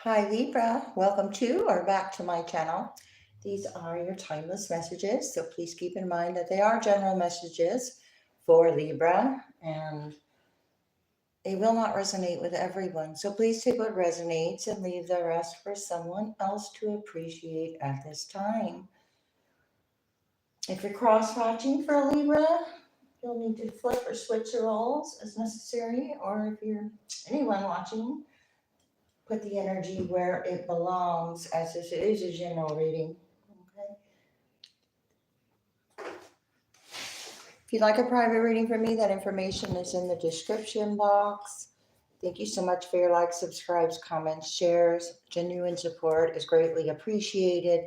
Hi Libra, welcome to or back to my channel. These are your timeless messages, so please keep in mind that they are general messages for Libra and they will not resonate with everyone. So please take what resonates and leave the rest for someone else to appreciate at this time. If you're cross-watching for a Libra, you'll need to flip or switch the roles as necessary, or if you're anyone watching, put the energy where it belongs, as this is a general reading. Okay. If you'd like a private reading from me, that information is in the description box. Thank you so much for your likes, subscribes, comments, shares. Genuine support is greatly appreciated.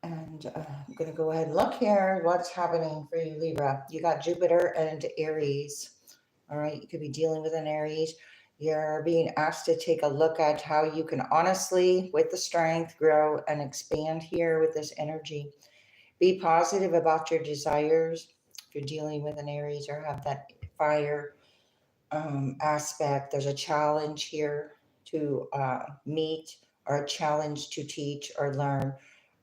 And I'm going to go ahead and look here. What's happening for you, Libra? You got Jupiter and Aries. All right. You could be dealing with an Aries. You're being asked to take a look at how you can honestly, with the strength, grow and expand here with this energy. Be positive about your desires. If you're dealing with an Aries or have that fire aspect, there's a challenge here to meet, or a challenge to teach or learn,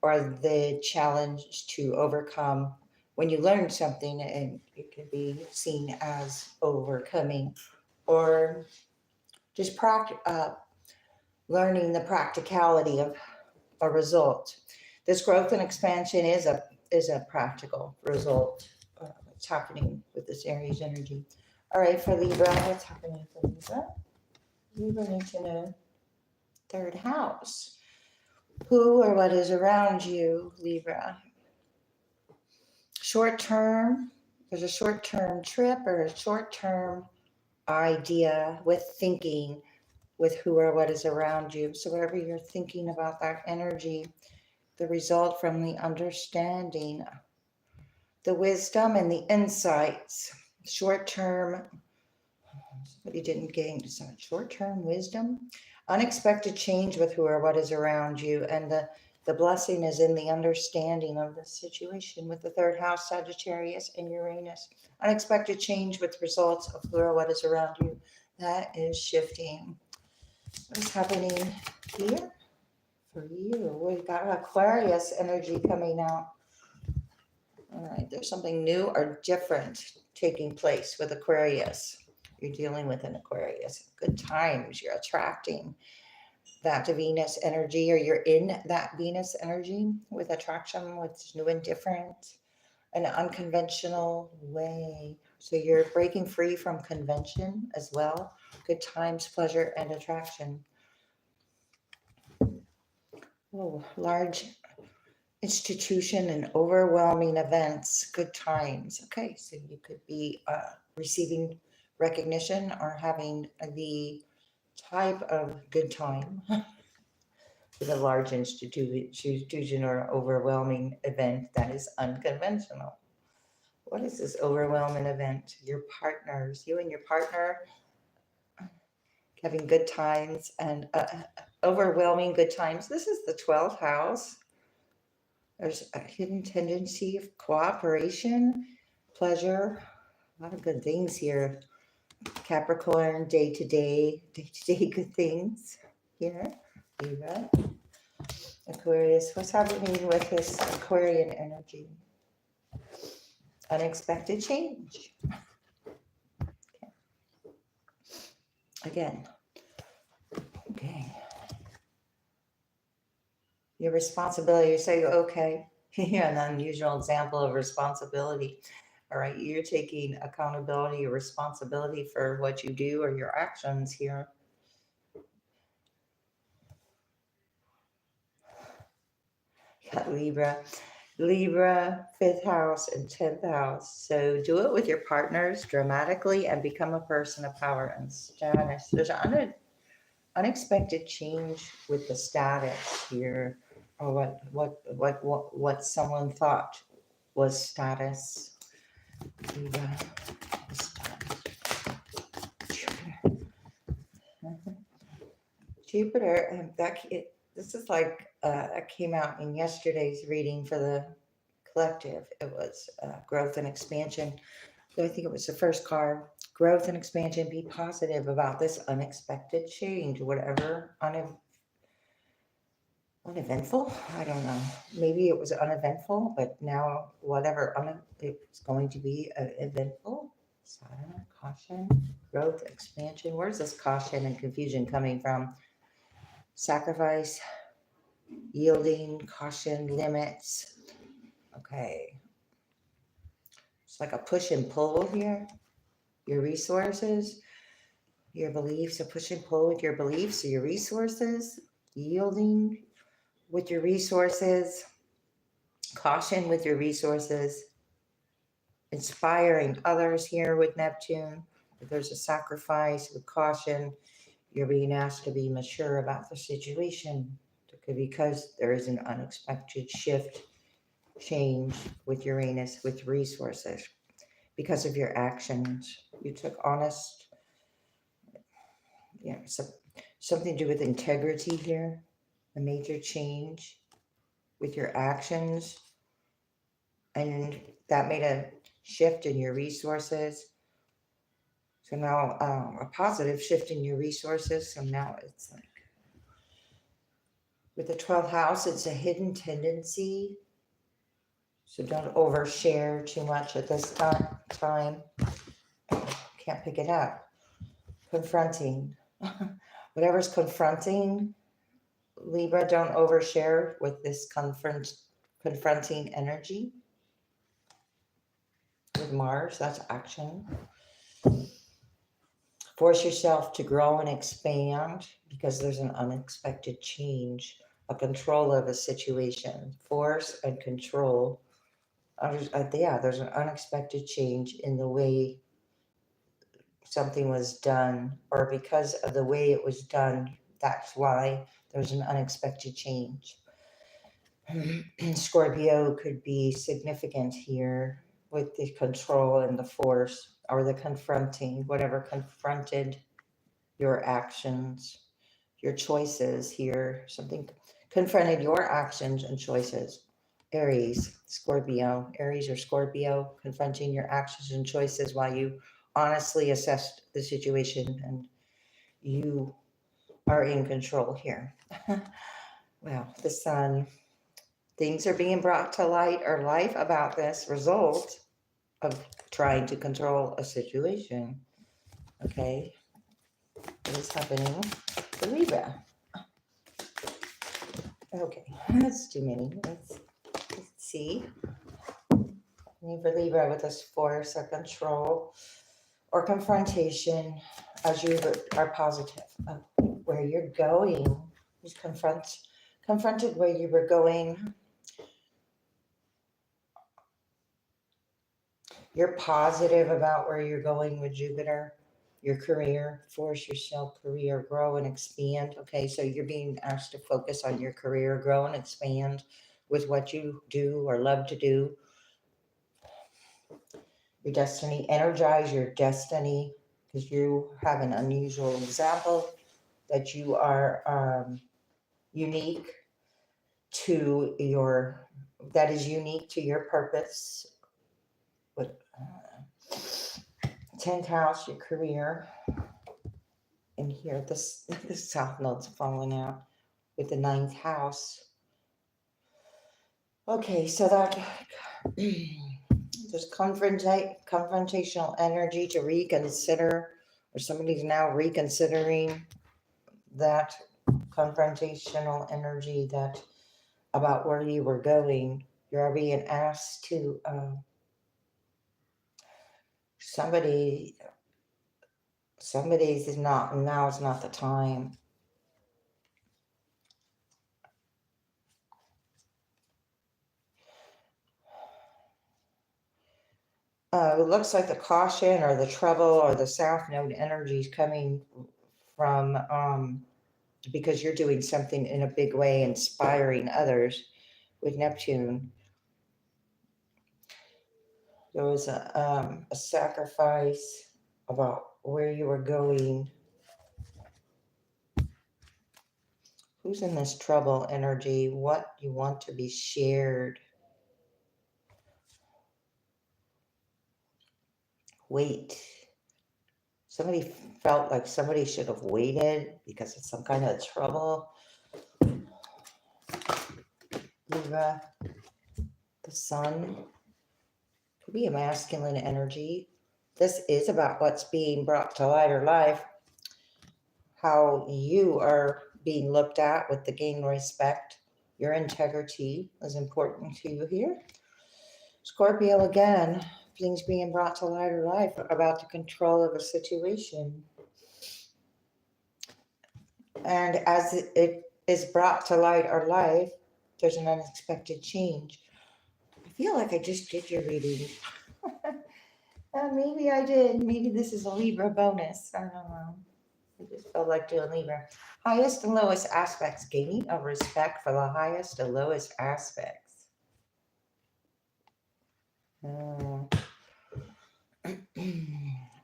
or the challenge to overcome. When you learn something, and it can be seen as overcoming, or just learning the practicality of a result. This growth and expansion is a practical result. What's happening with this Aries energy? All right, for Libra, what's happening for Libra? Libra need to know third house. Who or what is around you, Libra? Short term, there's a short term trip or a short term idea with thinking with who or what is around you. So wherever you're thinking about that energy, the result from the understanding, the wisdom and the insights, short term, but you didn't gain some short-term wisdom, unexpected change with who or what is around you, and the blessing is in the understanding of the situation with the third house, Sagittarius and Uranus. Unexpected change with results of who or what is around you. That is shifting. What is happening here for you? We've got Aquarius energy coming out. All right, there's something new or different taking place with Aquarius. You're dealing with an Aquarius. Good times. You're attracting that Venus energy, or you're in that Venus energy with attraction, with new and different, an unconventional way. So you're breaking free from convention as well. Good times, pleasure, and attraction. Oh, large institution and overwhelming events, good times. Okay, so you could be receiving recognition or having the type of good time with a large institution or overwhelming event that is unconventional. What is this overwhelming event? Your partners, you and your partner having good times and overwhelming good times. This is the 12th house. There's a hidden tendency of cooperation, pleasure, a lot of good things here. Capricorn, day-to-day good things here. Libra, Aquarius. What's happening with this Aquarian energy? Unexpected change. Okay. Again. Okay. Your responsibility, you say, okay, yeah, an unusual example of responsibility. All right, you're taking accountability or responsibility for what you do or your actions here. Yeah, Libra, 5th house and 10th house. So do it with your partners dramatically and become a person of power and status. There's an unexpected change with the status here, or what someone thought was status. Libra, Jupiter, and this is like that came out in yesterday's reading for the collective. It was growth and expansion. So I think it was the first card. Growth and expansion. Be positive about this unexpected change, whatever Uneventful? I don't know. Maybe it was uneventful, but now whatever it's going to be eventful. Saturn, caution, growth, expansion. Where's this caution and confusion coming from? Sacrifice, yielding, caution, limits. Okay. It's like a push and pull here. Your resources, your beliefs, a push and pull with your beliefs, your resources, yielding with your resources, caution with your resources, inspiring others here with Neptune. If there's a sacrifice with caution, you're being asked to be mature about the situation because there is an unexpected shift, change with Uranus, with resources. Because of your actions, you took honest, something to do with integrity here, a major change with your actions, and that made a shift in your resources. So now a positive shift in your resources. So now it's like with the 12th house, it's a hidden tendency. So don't overshare too much at this time. Can't pick it up. Confronting. Whatever's confronting, Libra, don't overshare with this confronting energy. With Mars, that's action. Force yourself to grow and expand because there's an unexpected change, a control of a situation. Force and control. There's an unexpected change in the way something was done, or because of the way it was done, that's why there's an unexpected change. Scorpio could be significant here with the control and the force, or the confronting, whatever confronted your actions, your choices here. Something confronted your actions and choices. Aries, Scorpio, Aries or Scorpio, confronting your actions and choices while you honestly assessed the situation and you are in control here. Well, the sun, things are being brought to light or life about this result of trying to control a situation. Okay, what is happening to Libra? Okay, that's too many. Let's see. Libra with this force or control or confrontation as you are positive of where you're going. Just confronted where you were going. You're positive about where you're going with Jupiter, your career, force yourself, career, grow and expand. Okay, so you're being asked to focus on your career, grow and expand with what you do or love to do. Your destiny, energize your destiny, because you have an unusual example that you are unique to your, that is unique to your purpose. With 10th house, your career. And here, this south node's falling out with the 9th house. Okay, so that there's confrontational energy to reconsider, or somebody's now reconsidering that confrontational energy that about where you were going. You're being asked to somebody's is not, now is not the time. It looks like the caution or the trouble or the south node energy is coming from because you're doing something in a big way, inspiring others with Neptune. There was a sacrifice about where you were going. Who's in this trouble energy? What you want to be shared? Wait. Somebody felt like somebody should have waited because of some kind of trouble. Libra, the sun. Could be a masculine energy. This is about what's being brought to light or life, how you are being looked at with the gain respect. Your integrity is important to you here. Scorpio again, things being brought to light or life about the control of a situation. And as it is brought to light or life, there's an unexpected change. I feel like I just did your reading. Maybe I did. Maybe this is a Libra bonus. I don't know. I just felt like doing Libra. Highest and lowest aspects. Gaining of respect for the highest and lowest aspects.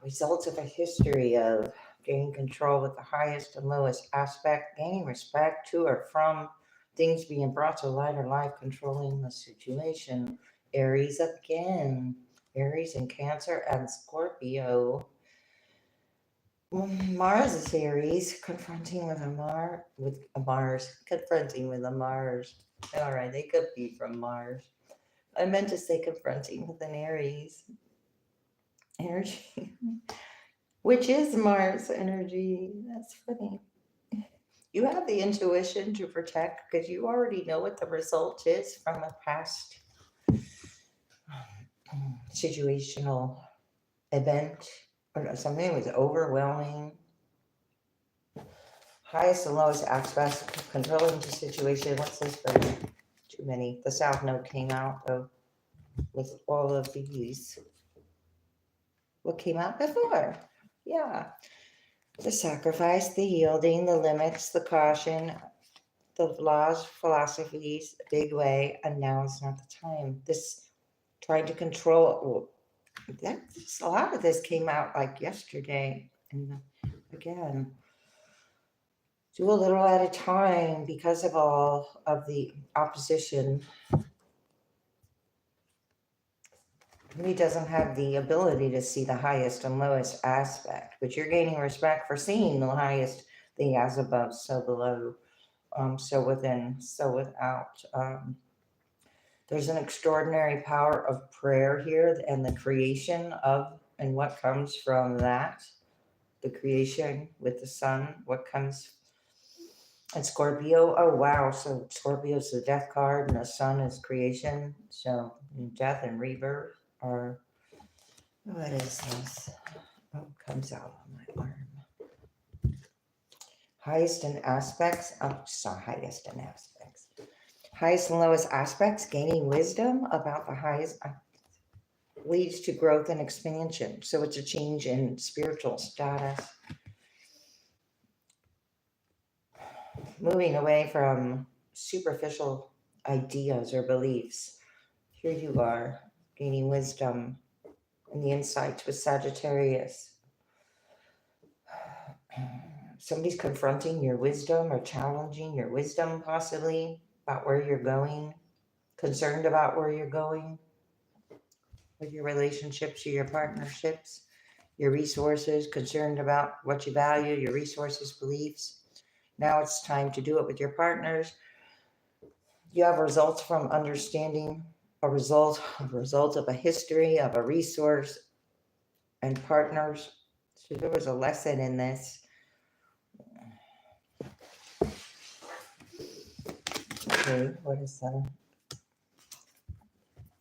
Results of a history of gaining control with the highest and lowest aspect. Gaining respect to or from things being brought to light or life. Controlling the situation. Aries again. Aries and Cancer and Scorpio. Mars is Aries, confronting with a Mars, confronting with a Mars. All right, they could be from Mars. I meant to say confronting with an Aries energy, which is Mars energy. That's funny. You have the intuition to protect because you already know what the result is from a past situational event or something that was overwhelming. Highest and lowest aspects, controlling the situation. What's this for? Too many. The South Node came out though with all of these. What came out before? Yeah. The sacrifice, the yielding, the limits, the caution, the laws, philosophies, big way, and now is not the time. This trying to control. That's, a lot of this came out like yesterday. And again, do a little at a time because of all of the opposition. He doesn't have the ability to see the highest and lowest aspect, but you're gaining respect for seeing the highest, the as above, so below, so within, so without. There's an extraordinary power of prayer here and the creation of, and what comes from that, the creation with the sun, what comes. And Scorpio, oh wow, so Scorpio's the death card and the sun is creation. So death and rebirth are, what is this? Oh, it comes out on my arm. Highest in aspects, oh, so highest in aspects. Highest and lowest aspects, gaining wisdom about the highest leads to growth and expansion. So it's a change in spiritual status. Moving away from superficial ideas or beliefs. Here you are, gaining wisdom and the insights with Sagittarius. Somebody's confronting your wisdom or challenging your wisdom, possibly, about where you're going, concerned about where you're going with your relationships or your partnerships, your resources, concerned about what you value, your resources, beliefs. Now it's time to do it with your partners. You have results from understanding a result of a history, of a resource, and partners. So there was a lesson in this. Okay, what is that?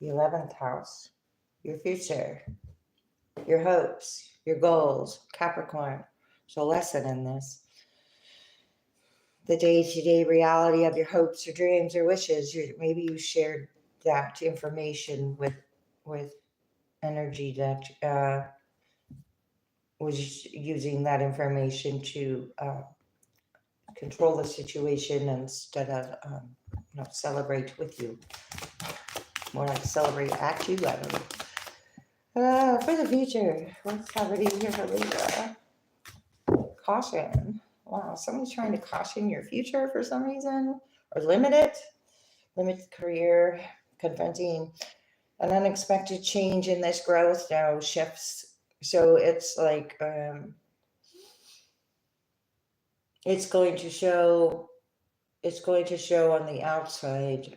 The 11th house, your future, your hopes, your goals, Capricorn. So lesson in this. The day-to-day reality of your hopes or dreams or wishes. Maybe you shared that information with energy that was using that information to control the situation instead of celebrate with you. More like celebrate at you. I don't know. For the future, what's happening here for Libra? Caution. Wow, someone's trying to caution your future for some reason, or limit it. Limit the career, confronting an unexpected change in this growth now shifts. So it's like it's going to show it's going to show on the outside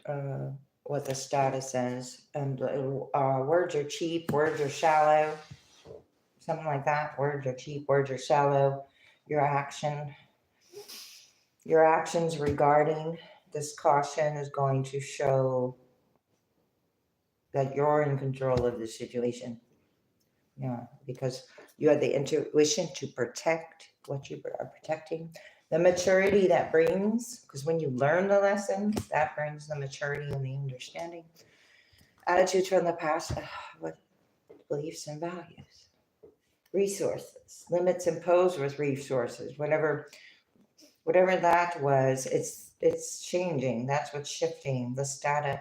what the status is. And words are cheap, words are shallow, something like that. Words are cheap, words are shallow. Your actions regarding this caution is going to show that you're in control of the situation. Yeah, because you have the intuition to protect what you are protecting. The maturity that brings, because when you learn the lessons, that brings the maturity and the understanding. Attitudes from the past, with beliefs and values. Resources, limits imposed with resources, whatever that was, it's changing. That's what's shifting. The status,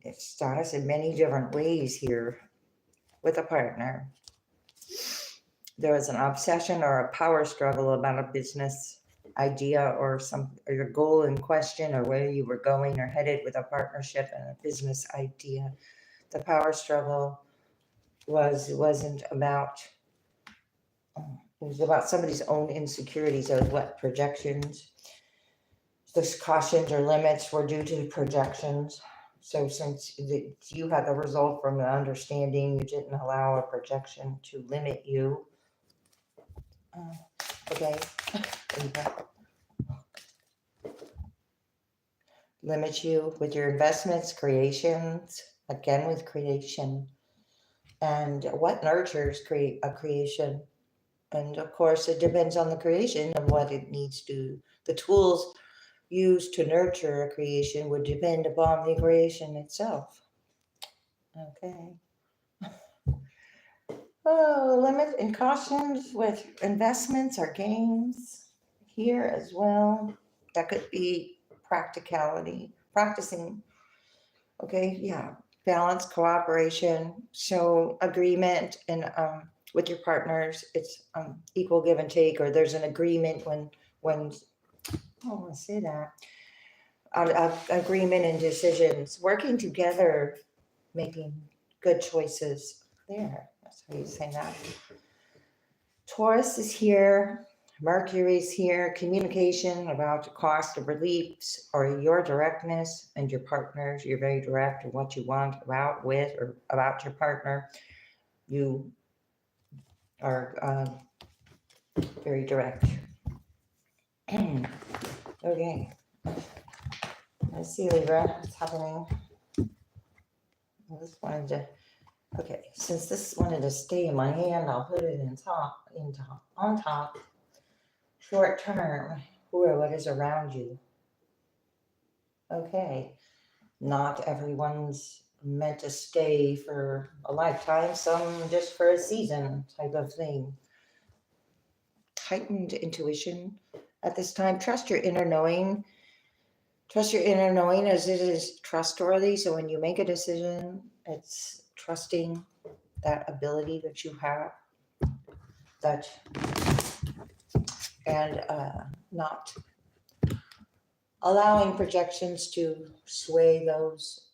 it's status in many different ways here with a partner. There was an obsession or a power struggle about a business idea or your goal in question, or where you were going or headed with a partnership and a business idea. The power struggle wasn't about it was about somebody's own insecurities or what projections. Those cautions or limits were due to projections. So since you had the result from the understanding, you didn't allow a projection to limit you. Okay. Limit you with your investments, creations, again with creation. And what nurtures a creation? And of course, it depends on the creation and what it needs to, the tools used to nurture a creation would depend upon the creation itself. Okay. Oh, limit and cautions with investments or gains here as well. That could be practicality, practicing. Okay, yeah, balance, cooperation, so agreement, and with your partners, it's equal give and take, or there's an agreement when I want to say that agreement and decisions, working together, making good choices. There, that's how you say that. Taurus is here. Mercury's here. Communication about cost of beliefs or your directness and your partners. You're very direct in what you want about with or about your partner. You are very direct. Okay. Let's see, Libra. What's happening? I just wanted to. Okay, since this wanted to stay in my hand, I'll put it on top. Short term, who or what is around you. Okay, not everyone's meant to stay for a lifetime, some just for a season type of thing. Heightened intuition at this time. Trust your inner knowing. Trust your inner knowing as it is trustworthy. So when you make a decision, it's trusting that ability that you have, and not allowing projections to sway those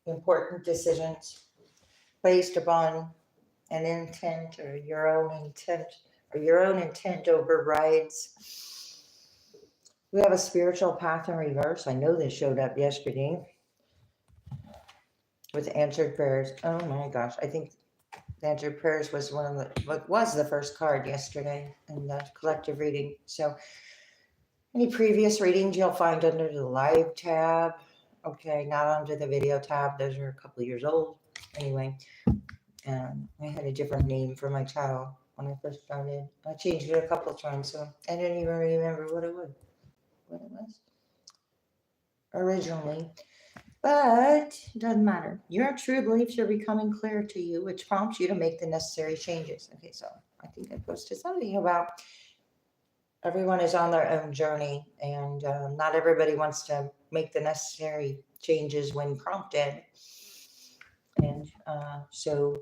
important decisions based upon an intent or your own intent overrides. We have a spiritual path in reverse. I know this showed up yesterday with answered prayers. Oh my gosh, I think answered prayers was the first card yesterday in the collective reading. So any previous readings you'll find under the live tab. Okay, not under the video tab. Those are a couple of years old. Anyway, I had a different name for my channel when I first started. I changed it a couple of times, so I didn't even remember what it was originally. But it doesn't matter. Your true beliefs are becoming clear to you, which prompts you to make the necessary changes. Okay, so I think I posted something about everyone is on their own journey, and not everybody wants to make the necessary changes when prompted. And so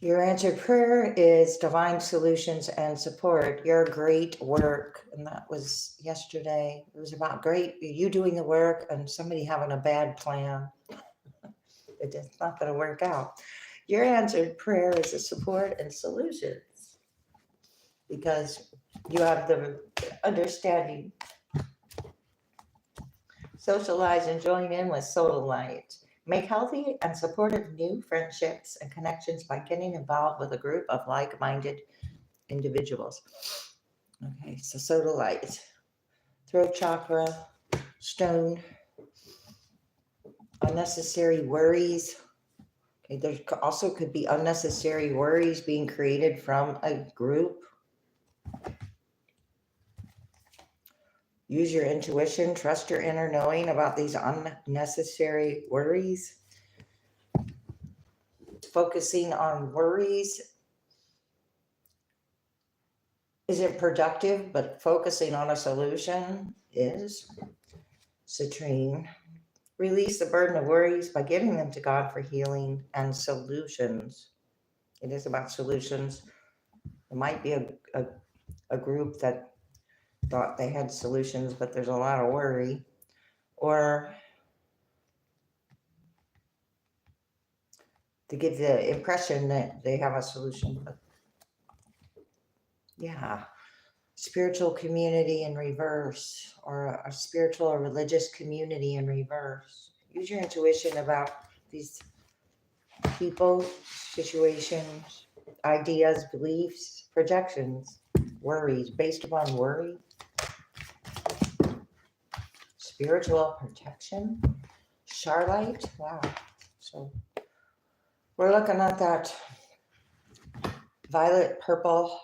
your answered prayer is divine solutions and support, your great work. And that was yesterday. It was about you doing the work and somebody having a bad plan. It's not going to work out. Your answered prayer is a support and solutions. because you have the understanding. Socialize and join in with soul light. Make healthy and supportive new friendships and connections by getting involved with a group of like-minded individuals. Okay, so soda light, throat chakra, stone, unnecessary worries. Okay, there also could be unnecessary worries being created from a group. Use your intuition, trust your inner knowing about these unnecessary worries. Focusing on worries isn't productive, but focusing on a solution is. Citrine. Release the burden of worries by giving them to God for healing and solutions. It is about solutions. It might be a group that thought they had solutions, but there's a lot of worry. Or to give the impression that they have a solution. But yeah, spiritual community in reverse, or a spiritual or religious community in reverse. Use your intuition about these people, situations, ideas, beliefs, projections, worries based upon worry. Spiritual protection, Starlight. Wow. So we're looking at that violet purple.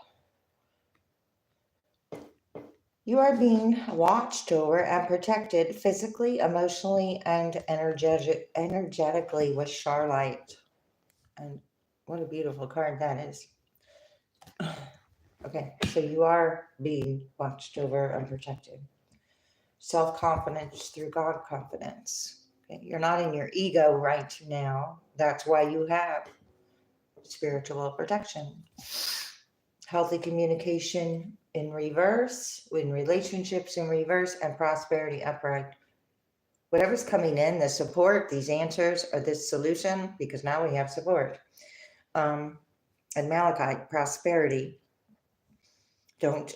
You are being watched over and protected physically, emotionally, and energetically with Starlight. And what a beautiful card that is. Okay, so you are being watched over and protected. Self-confidence through God confidence. Okay? You're not in your ego right now. That's why you have spiritual protection. Healthy communication in reverse, in relationships in reverse, and prosperity upright. Whatever's coming in, the support, these answers, or this solution, because now we have support. And Malachite, prosperity. Don't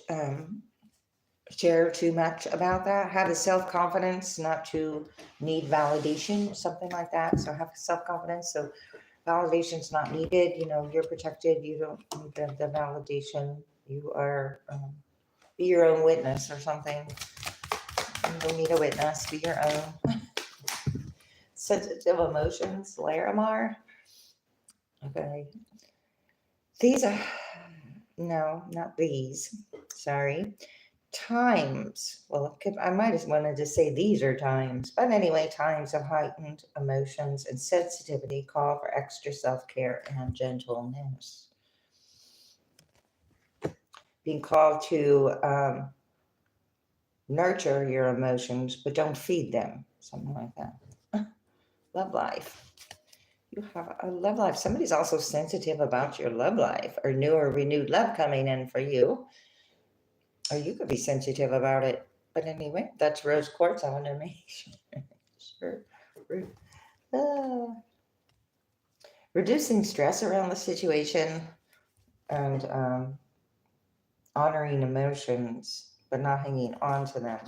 share too much about that. Have a self-confidence not to need validation, something like that. So have self-confidence. So validation's not needed. You know, you're protected. You don't need the validation. You are, be your own witness or something. You don't need a witness. Be your own. Sensitive emotions, Larimar. Okay. These are, no, not these. Sorry. Times. Well, I might have wanted to say these are times, but anyway, times of heightened emotions and sensitivity call for extra self-care and gentleness. Being called to nurture your emotions, but don't feed them. Something like that. Love life. You have a love life. Somebody's also sensitive about your love life, or new or renewed love coming in for you. Or you could be sensitive about it. But anyway, that's rose quartz. I want to make sure. Reducing stress around the situation and honoring emotions, but not hanging on to them,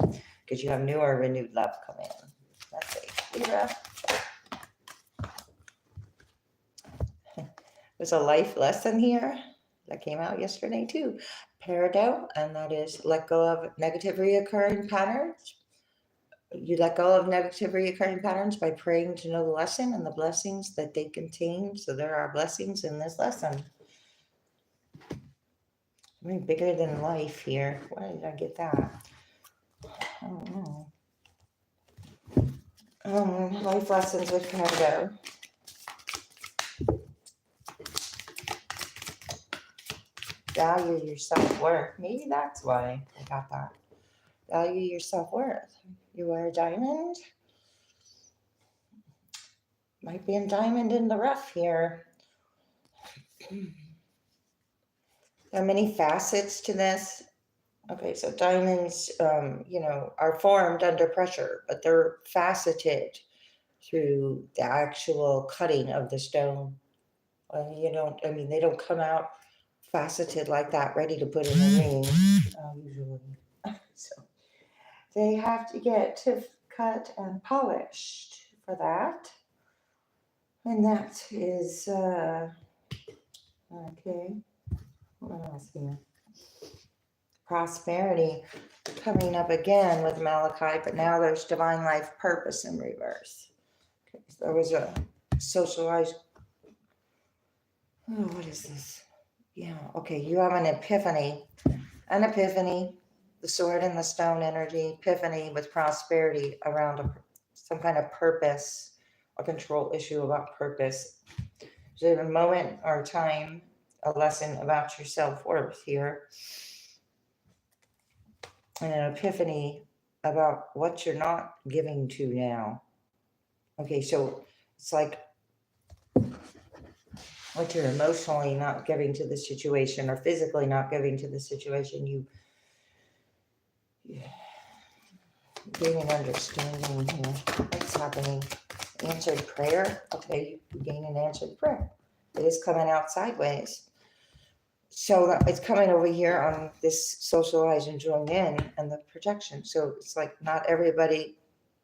because you have new or renewed love come in. Let's see. Libra. There's a life lesson here that came out yesterday too. Peridot, and that is let go of negative reoccurring patterns. You let go of negative reoccurring patterns by praying to know the lesson and the blessings that they contain. So there are blessings in this lesson. I mean, bigger than life here. Why did I get that? I don't know. Life lessons with Peridot. Value your self-worth. Maybe that's why I got that. Value your self-worth. You wear a diamond. Might be a diamond in the rough here. There are many facets to this. Okay, so diamonds, are formed under pressure, but they're faceted through the actual cutting of the stone. They don't come out faceted like that, ready to put in a ring, usually. So they have to get cut and polished for that. And that is, okay, what else here? Prosperity coming up again with Malachi, but now there's divine life purpose in reverse. Okay, so there was a socialized, what is this? Yeah, okay, you have an epiphany, the sword and the stone energy, epiphany with prosperity around some kind of purpose, a control issue about purpose. So a moment or time, a lesson about your self-worth here. And an epiphany about what you're not giving to now. Okay, so it's like what you're emotionally not giving to the situation or physically not giving to the situation, you gain an understanding here. What's happening? Answered prayer. Okay, you gain an answered prayer. It is coming out sideways. So it's coming over here on this socialize and join in and the protection. So it's like not everybody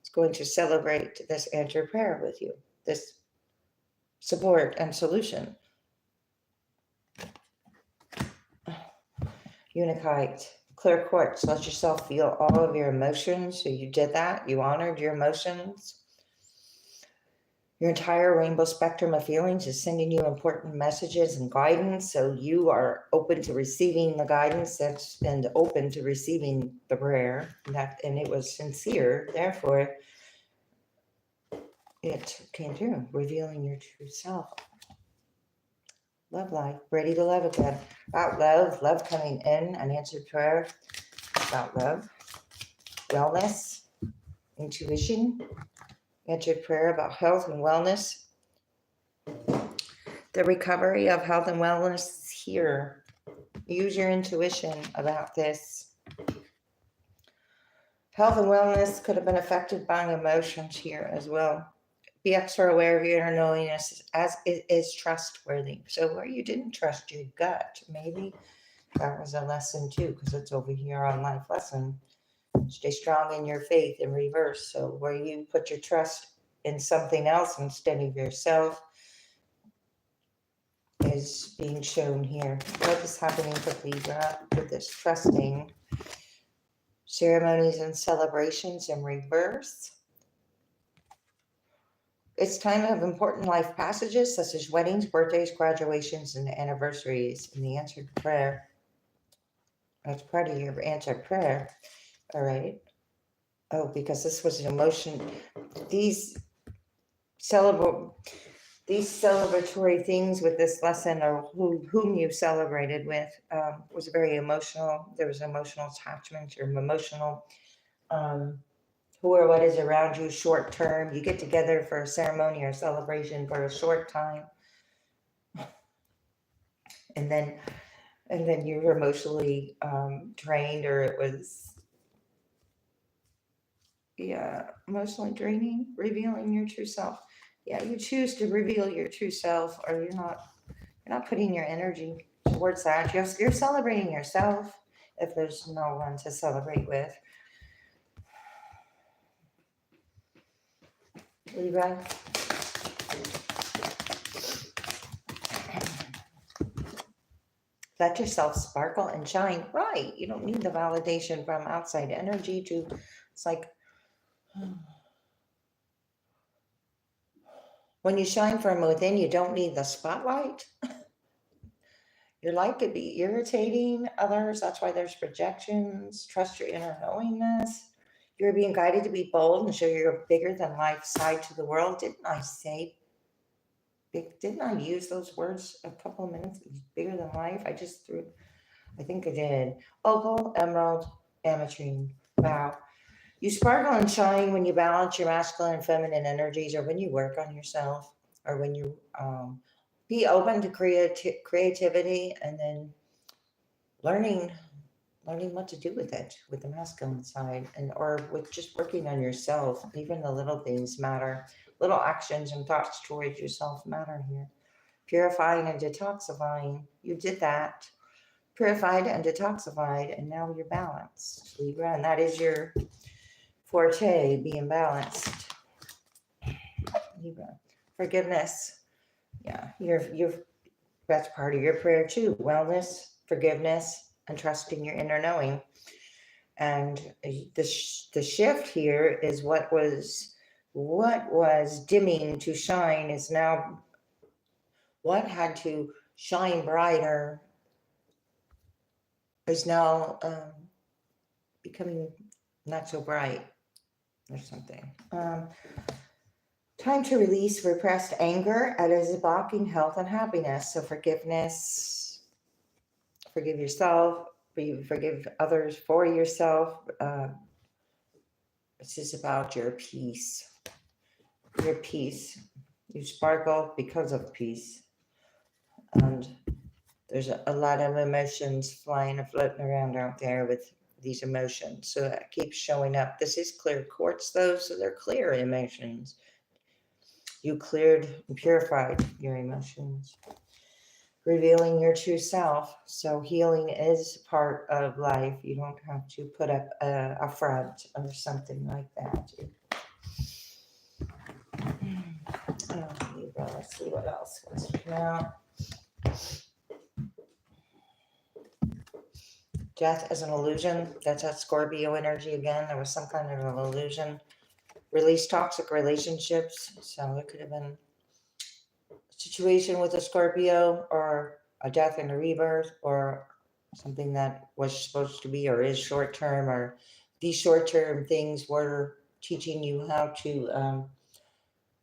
is going to celebrate this answered prayer with you, this support and solution. Unikite, clear quartz, let yourself feel all of your emotions. So you did that, you honored your emotions. Your entire rainbow spectrum of feelings is sending you important messages and guidance. So you are open to receiving the guidance and open to receiving the prayer. And it was sincere. Therefore, it came through, revealing your true self. Love life, ready to love again. About love coming in, an answered prayer about love, wellness, intuition, answered prayer about health and wellness. The recovery of health and wellness is here. Use your intuition about this. Health and wellness could have been affected by emotions here as well. Be extra aware of your inner knowingness as it is trustworthy. So where you didn't trust your gut, maybe that was a lesson too, because it's over here on life lesson. Stay strong in your faith in reverse. So where you put your trust in something else instead of yourself is being shown here. What is happening with Libra with this trusting? Ceremonies and celebrations in reverse. It's time to have important life passages such as weddings, birthdays, graduations, and anniversaries. And the answered prayer, that's part of your answered prayer. All right. Oh, because this was an emotion. These celebratory things with this lesson, or whom you celebrated with, was very emotional. There was emotional attachment or emotional who or what is around you short term. You get together for a ceremony or celebration for a short time, and then you're emotionally drained, or it was emotionally draining. Revealing your true self. Yeah, you choose to reveal your true self, or you're not putting your energy towards that. You're celebrating yourself if there's no one to celebrate with. Libra. Let yourself sparkle and shine. Right. You don't need the validation from outside energy to, it's like, when you shine from within, you don't need the spotlight. Your light could be irritating others. That's why there's projections. Trust your inner knowingness. You're being guided to be bold and show your bigger than life side to the world. Didn't I use those words a couple of minutes? Bigger than life. I think I did. Opal, emerald, ametrine. Wow. You sparkle and shine when you balance your masculine and feminine energies, or when you work on yourself, or when you be open to creativity, and then learning what to do with it, with the masculine side, and or with just working on yourself. Even the little things matter. Little actions and thoughts towards yourself matter here. Purifying and detoxifying. You did that. Purified and detoxified, and now you're balanced, Libra, and that is your forte, being balanced. Libra. Forgiveness. Yeah, you're that's part of your prayer too. Wellness, forgiveness, and trusting your inner knowing. And the shift here is what was dimming to shine is now what had to shine brighter is now becoming not so bright or something. Time to release repressed anger and is blocking health and happiness. So forgiveness, forgive yourself, forgive others for yourself. This is about your peace. Your peace. You sparkle because of peace. And there's a lot of emotions flying and floating around out there with these emotions. So that keeps showing up. This is clear quartz though, so they're clear emotions. You cleared and purified your emotions. Revealing your true self. So healing is part of life. You don't have to put up a front or something like that. Libra, let's see what else was now. Death is an illusion. That's that Scorpio energy again. There was some kind of an illusion. Release toxic relationships. So it could have been a situation with a Scorpio or a death in a rebirth or something that was supposed to be or is short term, or these short term things were teaching you how to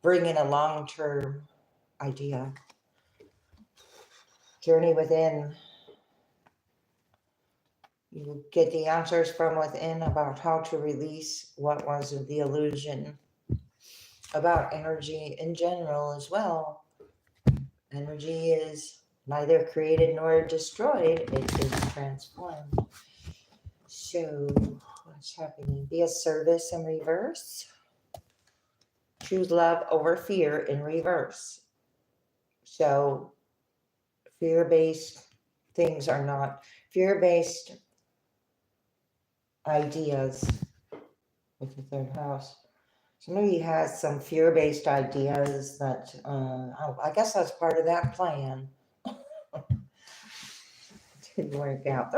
bring in a long term idea. Journey within. You get the answers from within about how to release what was the illusion, about energy in general as well. Energy is neither created nor destroyed, it is transformed. So, what's happening? Be a service in reverse. Choose love over fear in reverse. So, fear-based things are not fear-based ideas with the third house. Somebody has some fear-based ideas that, I guess that's part of that plan. Didn't work out.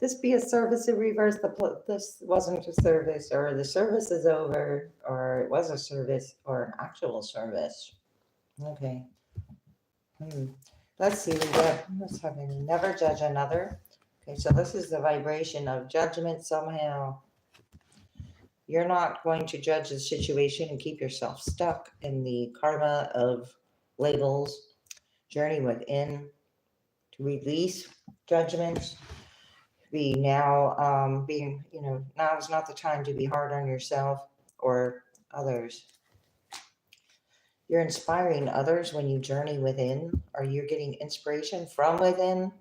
This be a service in reverse. This wasn't a service, or the service is over, or it was a service, or an actual service. Okay. Let's see. What's happening? Never judge another. Okay, so this is the vibration of judgment somehow. You're not going to judge the situation and keep yourself stuck in the karma of labels. Journey within to release judgments. Now is not the time to be hard on yourself or others. You're inspiring others when you journey within, or you're getting inspiration from within,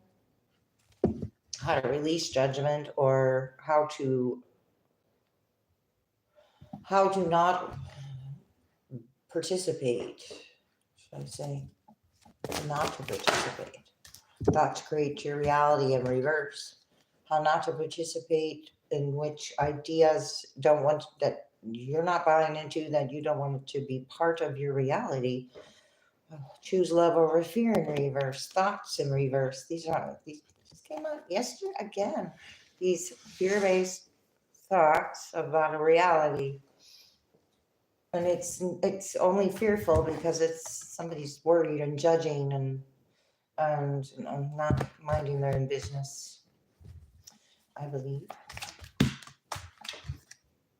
how to release judgment, or how to not participate, should I say, not to participate. Thoughts create your reality in reverse. How not to participate in which ideas that you're not buying into, that you don't want it to be part of your reality. Choose love over fear in reverse. Thoughts in reverse. These came out yesterday again. These fear-based thoughts about a reality. And it's only fearful because it's somebody's worried and judging and not minding their own business, I believe.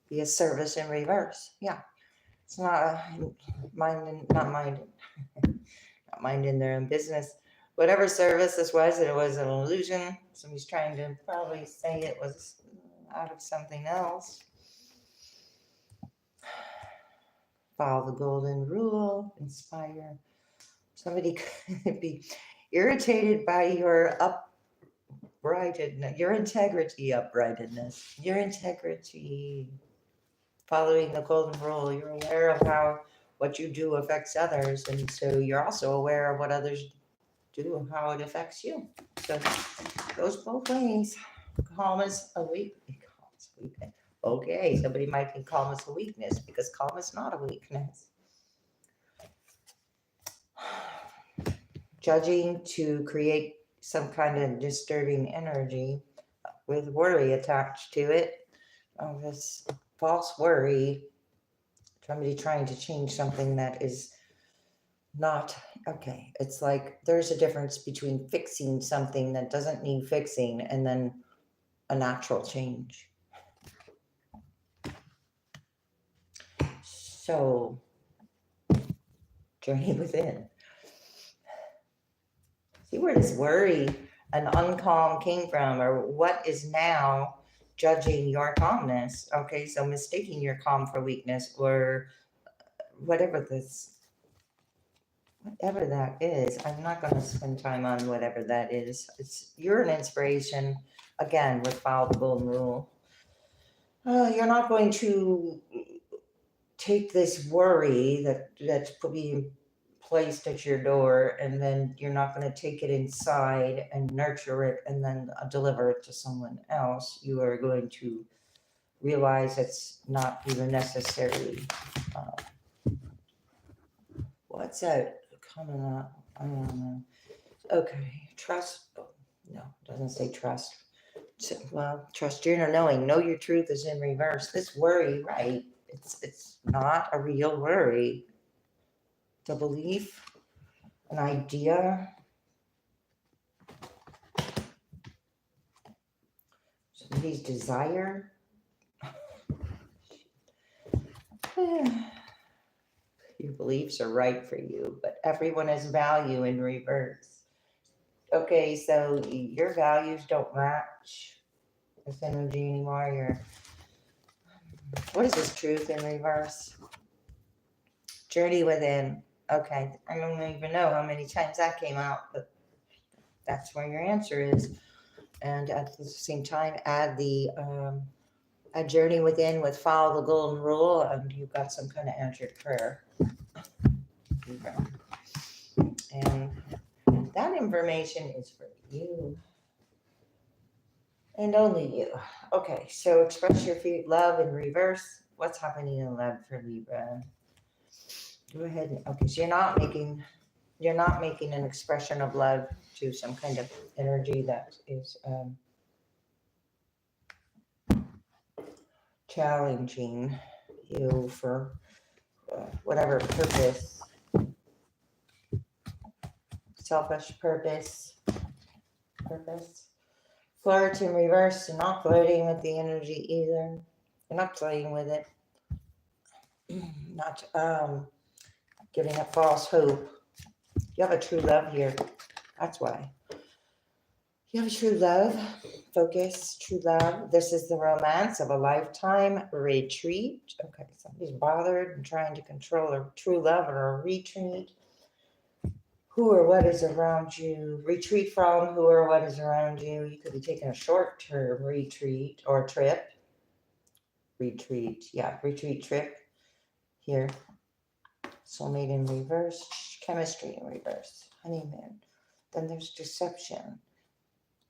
Be a service in reverse. Yeah. It's not minding their own business. Whatever service this was, it was an illusion. Somebody's trying to probably say it was out of something else. Follow the golden rule. Inspire. Somebody could be irritated by your uprightedness, your uprightedness, your integrity. Following the golden rule, you're aware of how what you do affects others, and so you're also aware of what others to how it affects you. So it goes both ways. Calm is a weakness. Okay, somebody might think calm is a weakness because calm is not a weakness. Judging to create some kind of disturbing energy with worry attached to it. This false worry, somebody trying to change something that is not okay. It's like there's a difference between fixing something that doesn't need fixing and then a natural change. So, journey within. See where this worry and uncalm came from, or what is now judging your calmness. Okay, so mistaking your calm for weakness, or whatever that is. I'm not going to spend time on whatever that is. You're an inspiration, again, with follow the golden rule. You're not going to take this worry that's being placed at your door, and then you're not going to take it inside and nurture it and then deliver it to someone else. You are going to realize it's not even necessary. What's that coming up? I don't know. Okay, trust. Oh, no, it doesn't say trust. Well, trust your inner knowing. Know your truth is in reverse. This worry, right? It's not a real worry. It's a belief, an idea, somebody's desire. Your beliefs are right for you, but everyone has value in reverse. Okay, so your values don't match this energy anymore. What is this truth in reverse? Journey within. Okay, I don't even know how many times that came out, but that's where your answer is. And at the same time, add the a journey within with follow the golden rule, and you've got some kind of answered prayer. And that information is for you. And only you. Okay, so express your love in reverse. What's happening in love for Libra? Go ahead. Okay, so you're not making an expression of love to some kind of energy that is challenging you for whatever purpose, selfish purpose. Flirt in reverse. You're not flirting with the energy either. You're not playing with it. Not giving a false hope. You have a true love here. That's why. You have a true love. Focus, true love. This is the romance of a lifetime retreat. Okay, somebody's bothered and trying to control a true love or a retreat. Who or what is around you? Retreat from who or what is around you. You could be taking a short-term retreat or trip. Retreat trip here. Soulmate in reverse, chemistry in reverse, honeymoon. Then there's deception.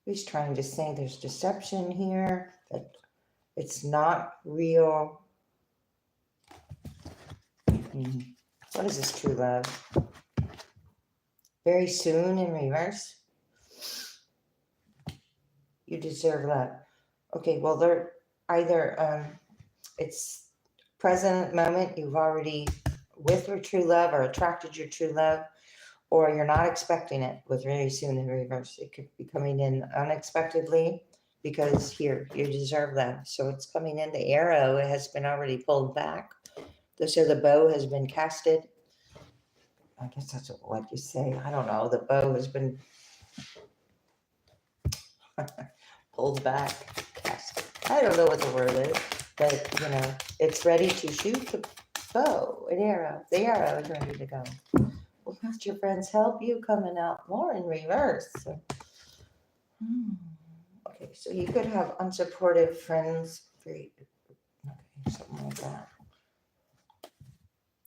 He's trying to say there's deception here, that it's not real. What is this true love? Very soon in reverse. You deserve love. Okay, well, they're either it's present moment, you've already with your true love or attracted your true love, or you're not expecting it with very soon in reverse. It could be coming in unexpectedly because here, you deserve that. So it's coming in. The arrow has been already pulled back. So the bow has been casted. I guess that's what you say. I don't know. The bow has been pulled back, casted. I don't know what the word is, but it's ready to shoot the bow, an arrow. The arrow is ready to go. Well, let your friends help you coming out more in reverse. Okay, so you could have unsupportive friends. Okay, something like that.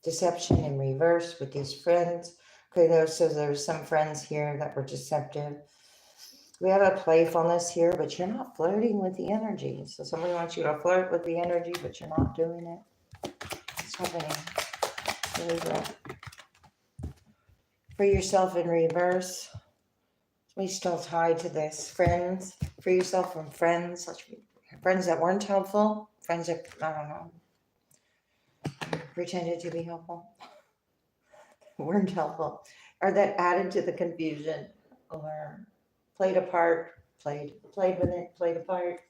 Deception in reverse with these friends. Okay, so there's some friends here that were deceptive. We have a playfulness here, but you're not flirting with the energy. So somebody wants you to flirt with the energy, but you're not doing it. What's happening? Libra. Free yourself in reverse. We still tied to this. Friends. Free yourself from friends. Friends that weren't helpful. Friends that, I don't know, pretended to be helpful. Weren't helpful. Or that added to the confusion. Or played a part. Played with it. Played a part.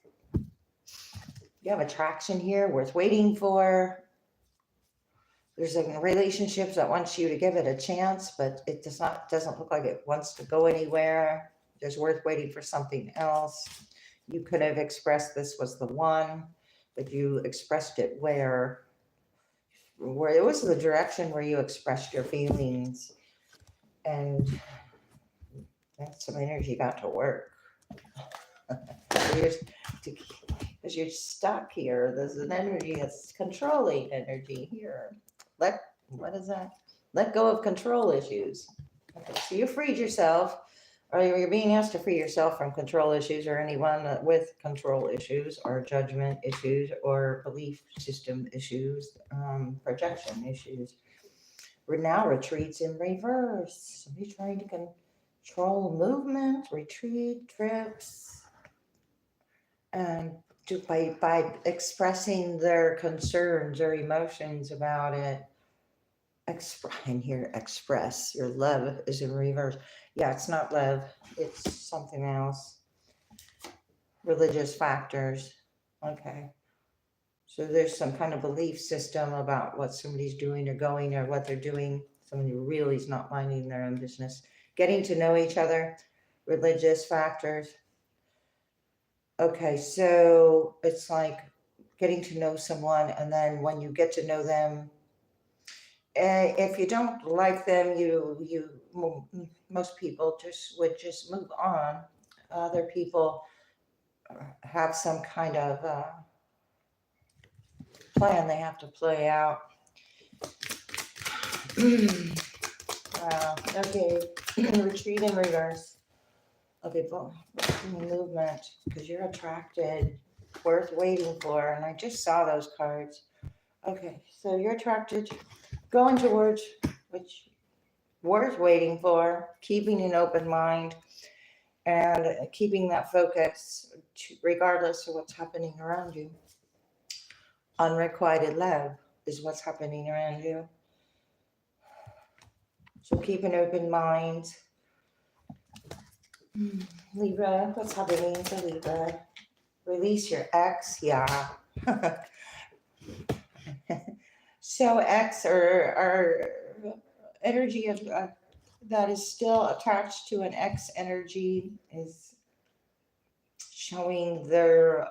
You have attraction here worth waiting for. There's a relationships that wants you to give it a chance, but it doesn't look like it wants to go anywhere. There's worth waiting for something else. You could have expressed this was the one, but you expressed it where it was the direction where you expressed your feelings, and that's some energy got to work. Because you're stuck here. There's an energy that's controlling energy here. What is that? Let go of control issues. Okay, so you freed yourself, or you're being asked to free yourself from control issues, or anyone with control issues, or judgment issues, or belief system issues, projection issues. We're now retreats in reverse. Somebody's trying to control movement, retreat, trips, and by expressing their concerns or emotions about it. Express your love is in reverse. Yeah, it's not love, it's something else. Religious factors. Okay, so there's some kind of belief system about what somebody's doing or going or what they're doing. Somebody really is not minding their own business. Getting to know each other. Religious factors. Okay, so it's like getting to know someone, and then when you get to know them, if you don't like them, most people would just move on. Other people have some kind of plan they have to play out. Wow. Okay. Retreat in reverse. Okay, movement, because you're attracted, worth waiting for, and I just saw those cards. Okay, so you're attracted, going towards which worth waiting for, keeping an open mind, and keeping that focus regardless of what's happening around you. Unrequited love is what's happening around you. So keep an open mind. Libra, what's happening to Libra? Release your ex, yeah. So ex or energy of that is still attached to an ex energy is showing their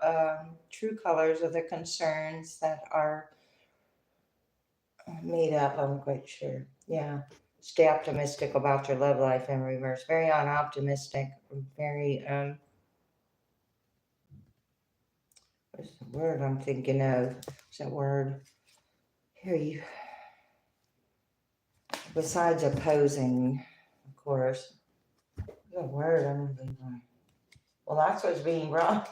true colors of their concerns that are made up. I'm quite sure. Yeah. Stay optimistic about your love life in reverse. Very unoptimistic. Very what's the word I'm thinking of? What's that word? Here you. Besides opposing, of course. The word I'm thinking. Well, that's what's being brought.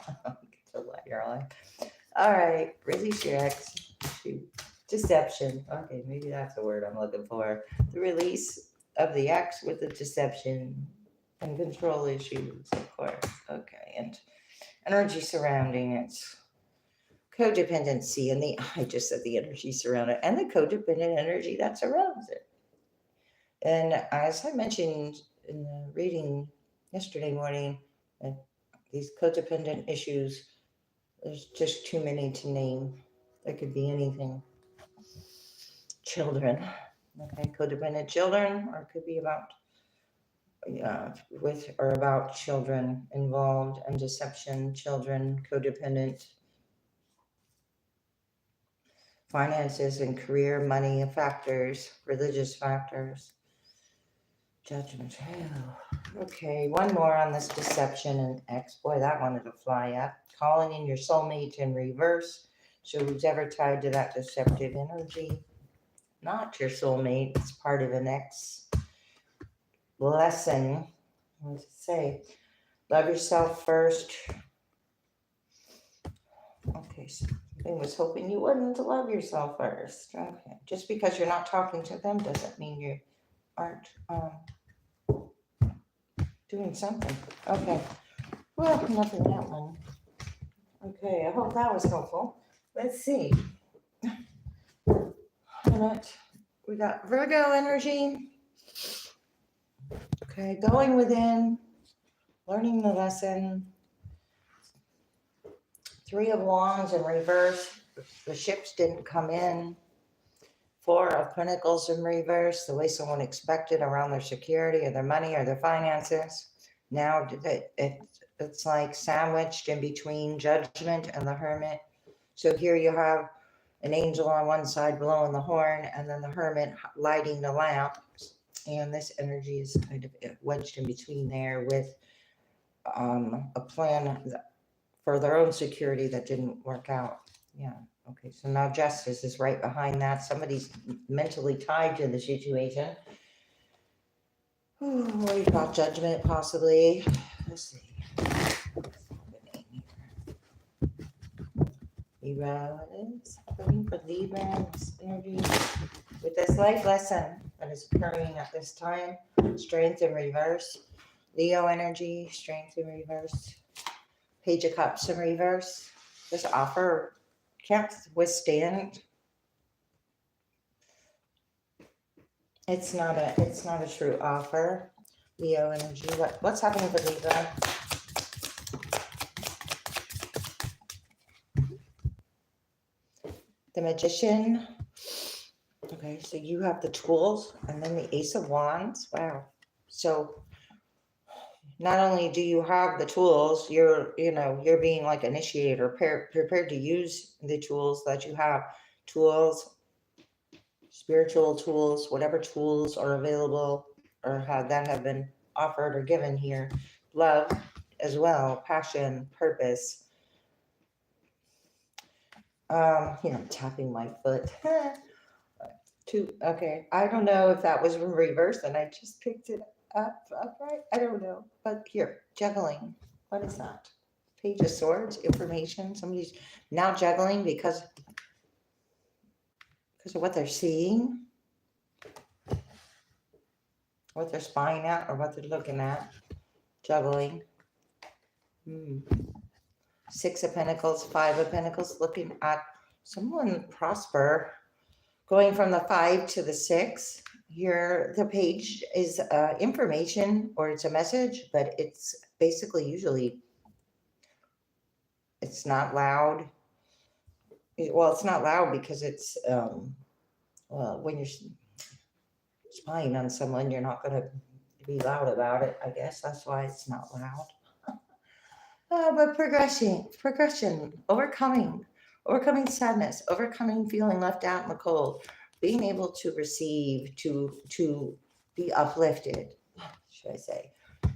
All right, release your ex. Shoot. Deception. Okay, maybe that's the word I'm looking for. The release of the ex with the deception and control issues, of course. Okay, and energy surrounding it. Codependency and I just said the energy surrounding it, and the codependent energy that surrounds it. And as I mentioned in the reading yesterday morning, these codependent issues, there's just too many to name. There could be anything. Children, okay, codependent children, or it could be about with or about children involved and deception, children, codependent, finances and career, money factors, religious factors, judgment. Okay, one more on this deception and ex. Boy, that wanted to fly up. Calling in your soulmate in reverse. So who's ever tied to that deceptive energy? Not your soulmate. It's part of an ex lesson. What does it say? Love yourself first. Okay, so I was hoping you wouldn't love yourself first. Okay, just because you're not talking to them doesn't mean you aren't doing something. Okay, well, nothing that one. Okay, I hope that was helpful. Let's see. We got Virgo energy. Okay, going within, learning the lesson. 3 of Wands in reverse. The ships didn't come in. 4 of Pentacles in reverse, the way someone expected around their security or their money or their finances. Now it's like sandwiched in between Judgment and the Hermit. So here you have an angel on one side blowing the horn, and then the Hermit lighting the lamp. And this energy is kind of wedged in between there with a plan for their own security that didn't work out. Yeah. Okay. So now Justice is right behind that. Somebody's mentally tied to the situation. We've got Judgment possibly. Let's see. Libra, what is happening for Libra? This energy with this life lesson that is occurring at this time. Strength in reverse. Leo energy, strength in reverse. Page of Cups in reverse. This offer can't withstand. It's not a true offer. Leo energy. What's happening for Libra? The Magician. Okay, so you have the tools, and then the Ace of Wands. Wow. So not only do you have the tools, you're being like initiator, prepared to use the tools that you have. Tools, spiritual tools, whatever tools are available or have been offered or given here. Love as well, passion, purpose. I'm tapping my foot. Okay, I don't know if that was in reverse and I just picked it upright. I don't know, but here, juggling. What is that? Page of Swords, information. Somebody's now juggling because of what they're seeing, what they're spying at, or what they're looking at. Juggling. 6 of Pentacles, 5 of Pentacles, looking at someone prosper. Going from the 5 to the 6, here the page is information, or it's a message, but it's basically usually it's not loud. Well, it's not loud because it's when you're spying on someone, you're not going to be loud about it. I guess that's why it's not loud. But progression, overcoming sadness, overcoming feeling left out in the cold, being able to receive, to be uplifted, should I say.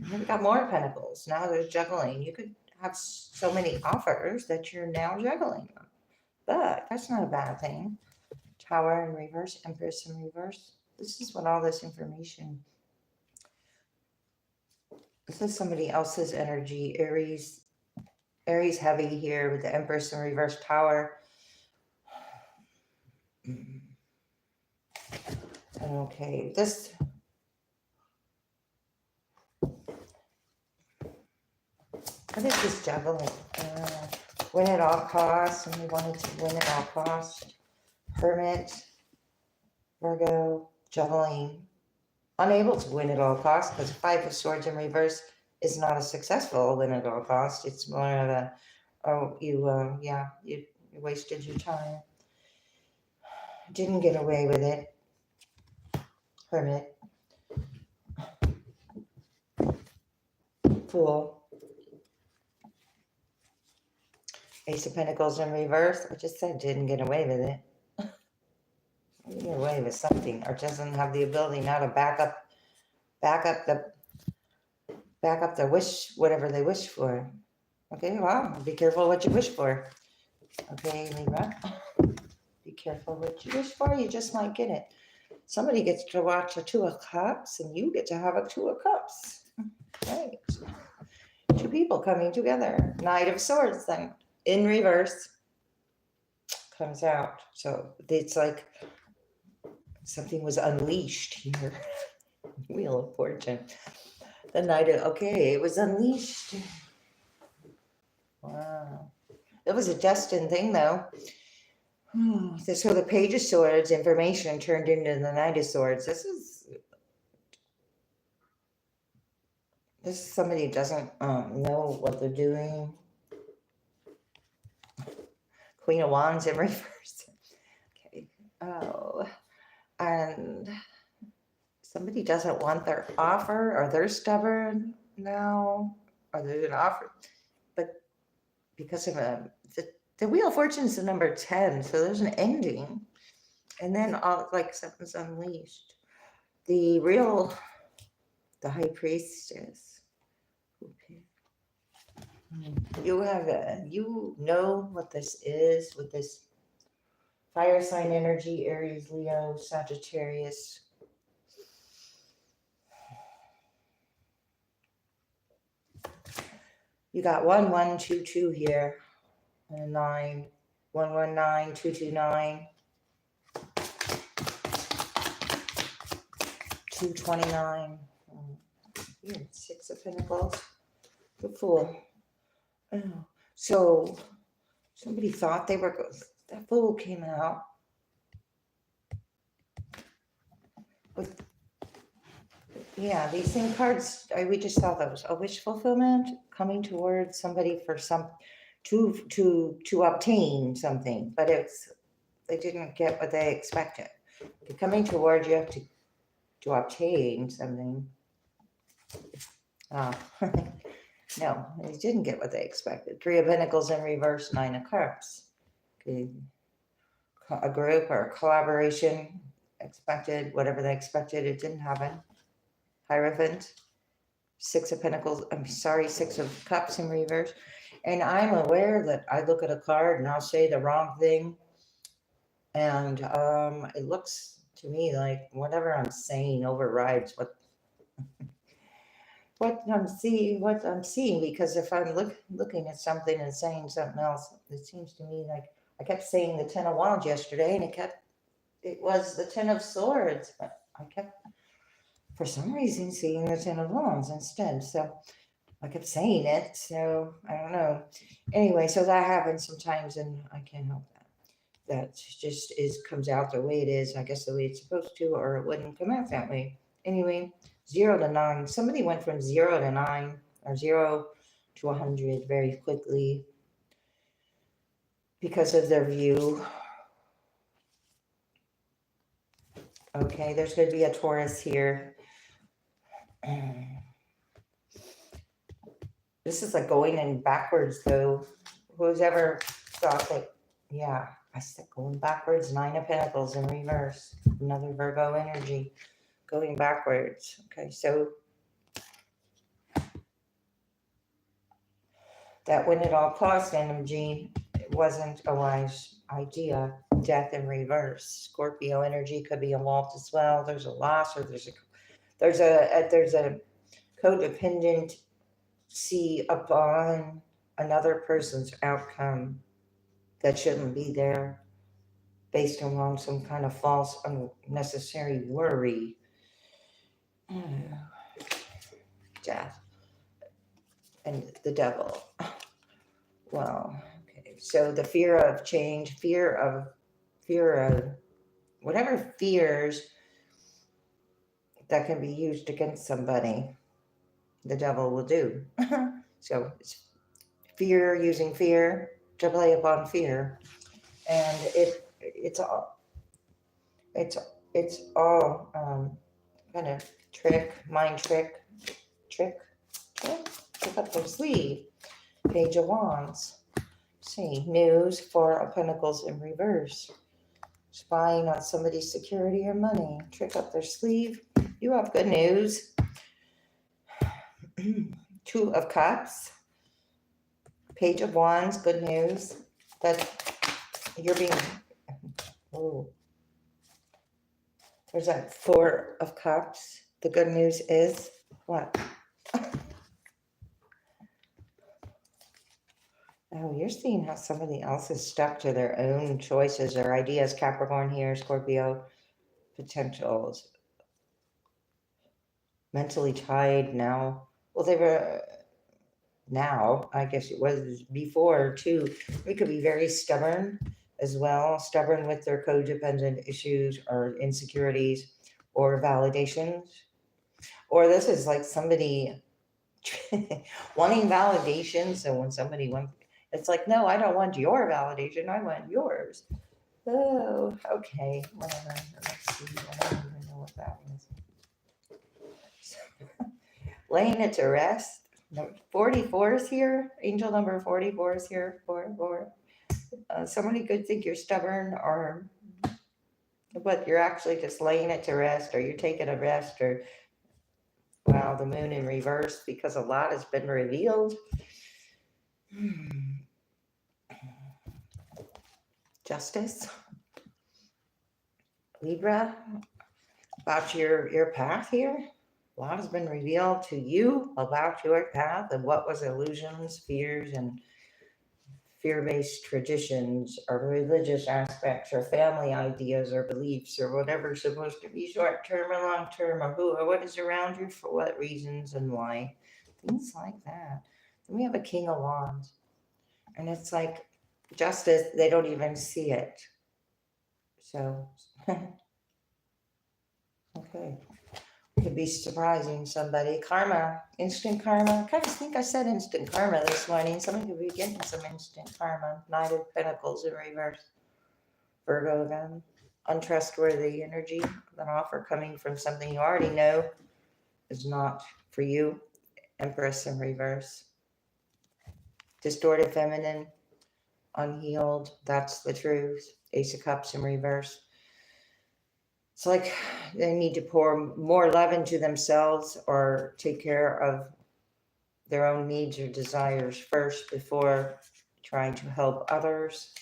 We've got more Pentacles. Now there's juggling. You could have so many offers that you're now juggling them. But that's not a bad thing. Tower in reverse, Empress in reverse. This is what all this information. This is somebody else's energy. Aries heavy here with the Empress in reverse, Tower. Okay, this. What is this juggling? Win at all costs, and we wanted to win at all costs. Hermit, Virgo, juggling. Unable to win at all costs because 5 of Swords in reverse is not a successful win at all costs. It's more of a, you wasted your time. Didn't get away with it. Hermit. Fool. Ace of Pentacles in reverse. I just said didn't get away with it. Get away with something, or doesn't have the ability now to back up the wish, whatever they wish for. Okay, well, be careful what you wish for. Okay, Libra, be careful what you wish for. You just might get it. somebody gets to watch a Two of Cups and you get to have a Two of Cups. Right. Two people coming together. Knight of Swords then in reverse comes out. So it's like something was unleashed here. Wheel of Fortune. The Knight of, okay, it was unleashed. Wow. It was a destined thing though. So the Page of Swords information turned into the Knight of Swords. This is somebody who doesn't know what they're doing. Queen of Wands in reverse. Okay. Oh, and somebody doesn't want their offer, or they're stubborn now, or there's an offer, but because of the Wheel of Fortune is the number 10, so there's an ending, and then all like something's unleashed. The High Priestess. Okay. You know what this is with this fire sign energy, Aries, Leo, Sagittarius. You got 1122 here and a 9, 119, 229, 229. Here, 6 of Pentacles. The Fool. Oh, so somebody thought they were. That Fool came out with. Yeah, these same cards. We just saw those. A wish fulfillment coming towards somebody for some to obtain something, but they didn't get what they expected. They're coming towards you to obtain something. No, they didn't get what they expected. 3 of Pentacles in reverse, 9 of Cups. Okay. A group or a collaboration expected, whatever they expected, it didn't happen. Hierophant, 6 of Pentacles, 6 of Cups in reverse. And I'm aware that I look at a card and I'll say the wrong thing. And it looks to me like whatever I'm saying overrides what I'm seeing, because if I'm looking at something and saying something else, it seems to me like I kept saying the 10 of Wands yesterday, and it was the 10 of Swords, but I kept, for some reason, seeing the 10 of Wands instead. So I kept saying it, so I don't know. Anyway, so that happens sometimes, and I can't help that. That just comes out the way it is, I guess the way it's supposed to, or it wouldn't come out that way. Anyway, 0 to 9. Somebody went from 0 to 9, or 0 to 100 very quickly because of their view. Okay, there's going to be a Taurus here. This is like going in backwards, though. Who's ever thought that, yeah, I said going backwards, 9 of Pentacles in reverse. Another Virgo energy. Going backwards. Okay, so that when it all cost energy, it wasn't a wise idea. Death in reverse. Scorpio energy could be involved as well. There's a loss, or there's a codependency upon another person's outcome that shouldn't be there, based on some kind of false, unnecessary worry. Death and the Devil. Well, okay. So the fear of change, fear of whatever fears that can be used against somebody, the Devil will do. So it's fear, using fear to play upon fear, and it's all kind of mind trick up their sleeve. Page of Wands. See, news, 4 of Pentacles in reverse. Spying on somebody's security or money. Trick up their sleeve. You have good news. 2 of Cups. Page of Wands, good news. That you're being... Oh. There's that Four of Cups. The good news is what? Oh, you're seeing how somebody else is stuck to their own choices or ideas. Capricorn here, Scorpio, potentials. Mentally tied now. Well, they were now, I guess it was before too. They could be very stubborn as well, stubborn with their codependent issues or insecurities or validations. Or this is like somebody wanting validation. So when somebody wants, it's like, no, I don't want your validation. I want yours. Oh, okay, whatever. Let's see. I don't even know what that is. Laying it to rest. 44 is here. Angel number 44 is here. 44. Somebody could think you're stubborn, or but you're actually just laying it to rest, or you're taking a rest, or wow, the moon in reverse because a lot has been revealed. Justice. Libra, about your path here. A lot has been revealed to you about your path and what was illusions, fears, and fear-based traditions or religious aspects or family ideas or beliefs or whatever's supposed to be short-term or long-term or who or what is around you for what reasons and why. Things like that. Then we have a King of Wands. And it's like justice, they don't even see it. So, okay. Could be surprising somebody. Karma, instant karma. I kind of think I said instant karma this morning. Somebody could be getting some instant karma. Knight of Pentacles in reverse. Virgo again. Untrustworthy energy. An offer coming from something you already know is not for you. Empress in reverse. Distorted feminine. Unhealed. That's the truth. Ace of Cups in reverse. It's like they need to pour more love into themselves or take care of their own needs or desires first before trying to help others.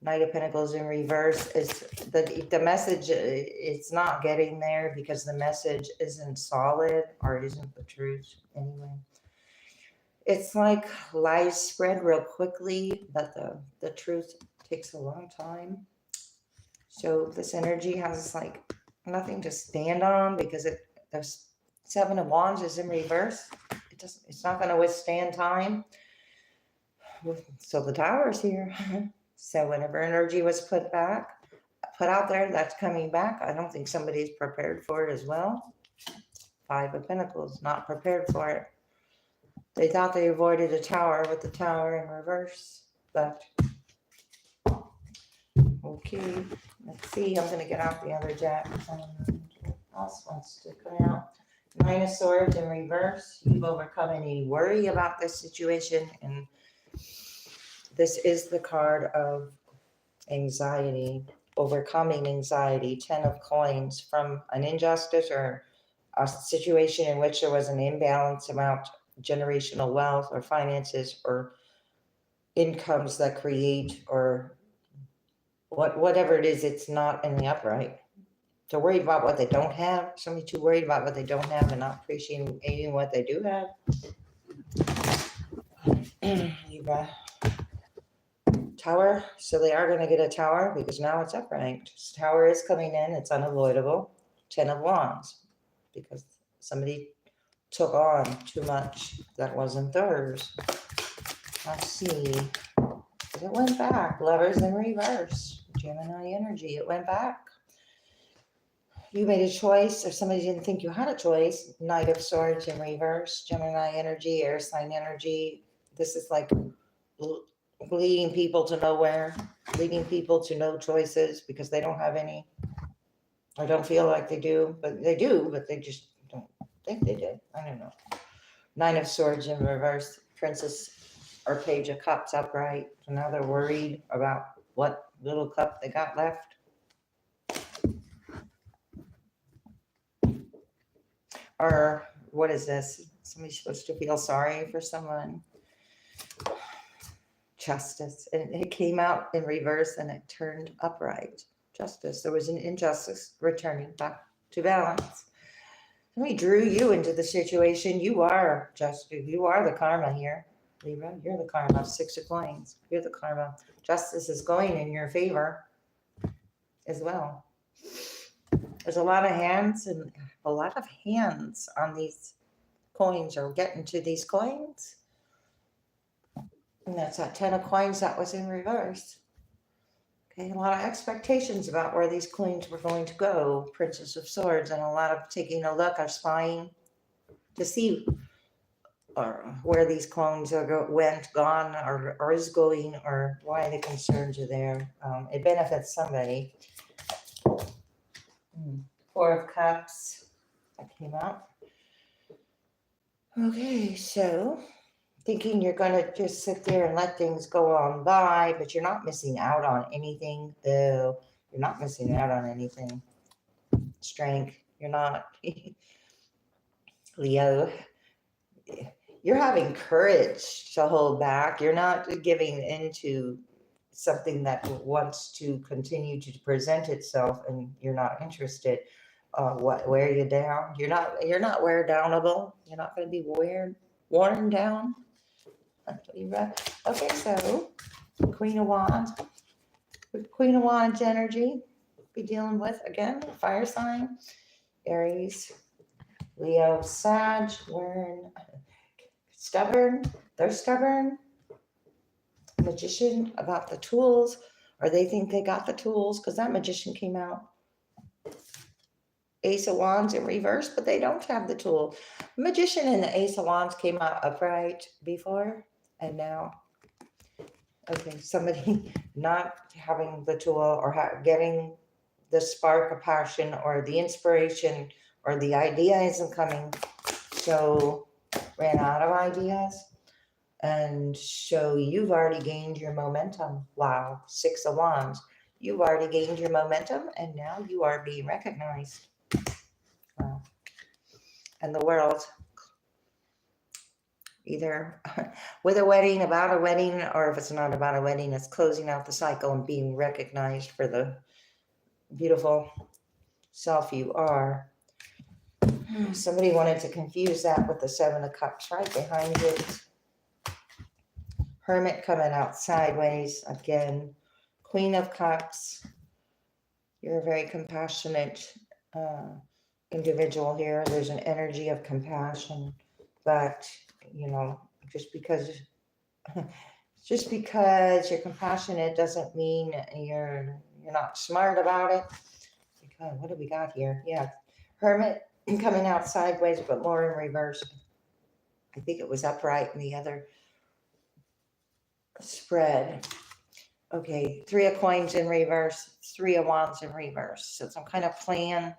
Knight of Pentacles in reverse is the message. It's not getting there because the message isn't solid or it isn't the truth anyway. It's like lies spread real quickly, but the truth takes a long time. So this energy has like nothing to stand on because there's Seven of Wands is in reverse. It's not going to withstand time. So the Tower is here. So whenever energy was put out there, that's coming back. I don't think somebody's prepared for it as well. Five of Pentacles, not prepared for it. They thought they avoided a Tower with the Tower in reverse, but okay, let's see. I'm going to get out the other deck. Who else wants to come out? Nine of Swords in reverse. You've overcome any worry about this situation. And this is the card of anxiety, overcoming anxiety. 10 of Coins from an injustice or a situation in which there was an imbalance about generational wealth or finances or incomes that create or whatever it is, it's not in the upright. They're worried about what they don't have. Somebody too worried about what they don't have and not appreciating what they do have. Libra. Tower. So they are going to get a Tower because now it's upright. Tower is coming in. It's unavoidable. 10 of Wands because somebody took on too much that wasn't theirs. Let's see. It went back. Lovers in reverse. Gemini energy. It went back. You made a choice, or somebody didn't think you had a choice. Knight of Swords in reverse. Gemini energy, air sign energy. This is like leading people to nowhere, leading people to no choices because they don't have any. I don't feel like they do, but they do, but they just don't think they do. I don't know. Nine of Swords in reverse. Princess or Page of Cups upright. So now they're worried about what little cup they got left. Or what is this? Somebody's supposed to feel sorry for someone. Justice. And it came out in reverse and it turned upright. Justice. There was an injustice returning back to balance. Somebody drew you into the situation. You are justice. You are the karma here, Libra. You're the karma. 6 of coins. You're the karma. Justice is going in your favor as well. There's a lot of hands on these coins, or getting to these coins. And that's that 10 of coins that was in reverse. Okay, a lot of expectations about where these coins were going to go. Princess of Swords, and a lot of taking a look or spying to see where these coins went, gone, or is going, or why the concerns are there. It benefits somebody. 4 of Cups. That came out. Okay, so thinking you're going to just sit there and let things go on by, but you're not missing out on anything, though. You're not missing out on anything. Strength. You're not. Leo. You're having courage to hold back. You're not giving into something that wants to continue to present itself, and you're not interested. Wear you down. You're not wear downable. You're not going to be worn down. Okay, so Queen of Wands. With Queen of Wands energy, be dealing with again fire sign, Aries, Leo, Sag. Wearing stubborn. They're stubborn. Magician about the tools, or they think they got the tools, because that Magician came out. Ace of Wands in reverse, but they don't have the tool. Magician and the Ace of Wands came out upright before, and now, okay, somebody not having the tool, or getting the spark of passion, or the inspiration, or the idea isn't coming, so ran out of ideas. And so you've already gained your momentum. Wow, 6 of Wands. You've already gained your momentum, and now you are being recognized. Wow. And the world, either with a wedding, about a wedding, or if it's not about a wedding, it's closing out the cycle and being recognized for the beautiful self you are. Somebody wanted to confuse that with the 7 of Cups right behind it. Hermit coming out sideways again. Queen of Cups. You're a very compassionate individual here. There's an energy of compassion, but just because you're compassionate doesn't mean you're not smart about it. Because what do we got here? Yeah, Hermit coming out sideways, but more in reverse. I think it was upright in the other spread. Okay, 3 of Coins in reverse, 3 of Wands in reverse. So some kind of plan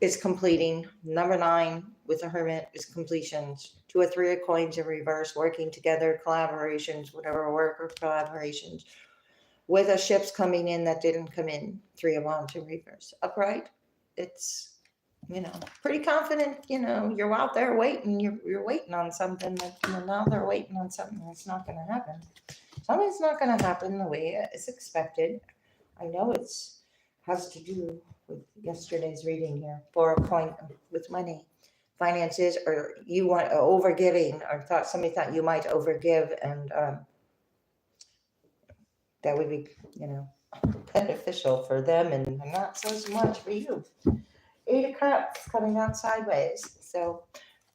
is completing. Number 9 with the Hermit is completions. 2 of 3 of Coins in reverse, working together, collaborations, whatever work or collaborations. With a ships coming in that didn't come in. 3 of Wands in reverse. Upright, it's pretty confident, you're out there waiting, you're waiting on something that, now they're waiting on something that's not going to happen. Something's not going to happen the way it's expected. I know it's has to do with yesterday's reading here. 4 of Coins with money, finances, or you want overgiving, or somebody thought you might overgive, and that would be, beneficial for them and not so much for you. 8 of Cups coming out sideways. So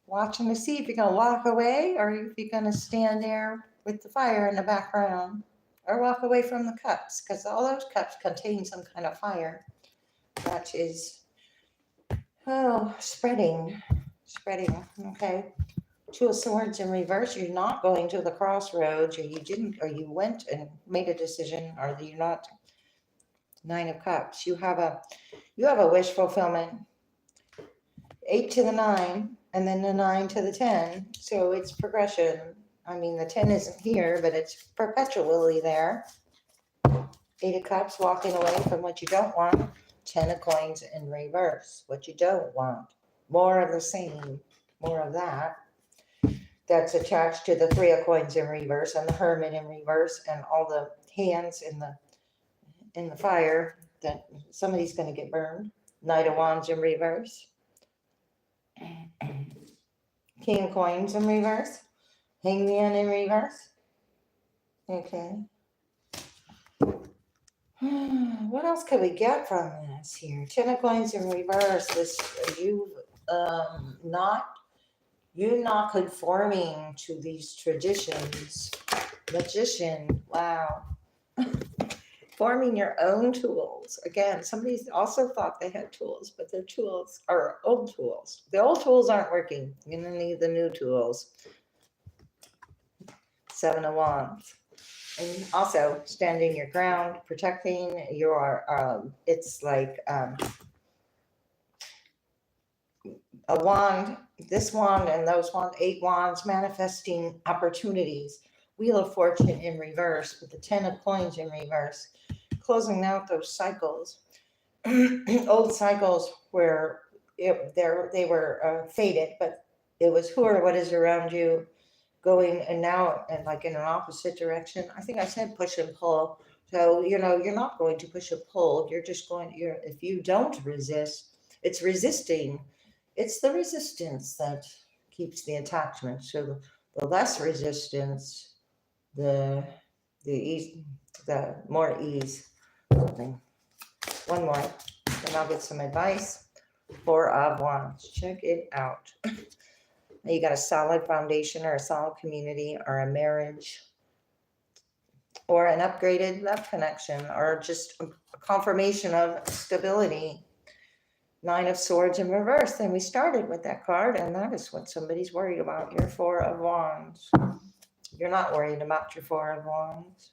watching to see if you're going to walk away, or if you're going to stand there with the fire in the background, or walk away from the cups, because all those cups contain some kind of fire that is, spreading. Okay. 2 of Swords in reverse. You're not going to the crossroads, or you went and made a decision, or you're not. 9 of Cups. You have a wish fulfillment. 8 to the 9, and then the 9 to the 10. So it's progression. I mean, the 10 isn't here, but it's perpetually there. 8 of Cups, walking away from what you don't want. 10 of Coins in reverse, what you don't want. More of the same, more of that. That's attached to the 3 of Coins in reverse, and the Hermit in reverse, and all the hands in the fire that somebody's going to get burned. Knight of Wands in reverse. King of Coins in reverse. Hangman in reverse. Okay. What else could we get from this here? Ten of Coins in reverse. This not conforming to these traditions. Magician. Wow. Forming your own tools. Again, somebody also thought they had tools, but their tools are old tools. The old tools aren't working. You're going to need the new tools. Seven of Wands. And also standing your ground, protecting your, it's like a wand, this wand and those wands, 8 wands, manifesting opportunities. Wheel of Fortune in reverse with the 10 of Coins in reverse. Closing out those cycles, old cycles where they were faded, but it was who or what is around you going, and now and like in an opposite direction. I think I said push and pull. So, you're not going to push and pull. You're just if you don't resist, it's resisting. It's the resistance that keeps the attachment. So the less resistance, the ease, the more ease. Something. One more, then I'll get some advice. 4 of Wands. Check it out. You got a solid foundation or a solid community or a marriage or an upgraded love connection or just a confirmation of stability. 9 of Swords in reverse. Then we started with that card, and that is what somebody's worried about. Your 4 of Wands. You're not worried about your 4 of Wands.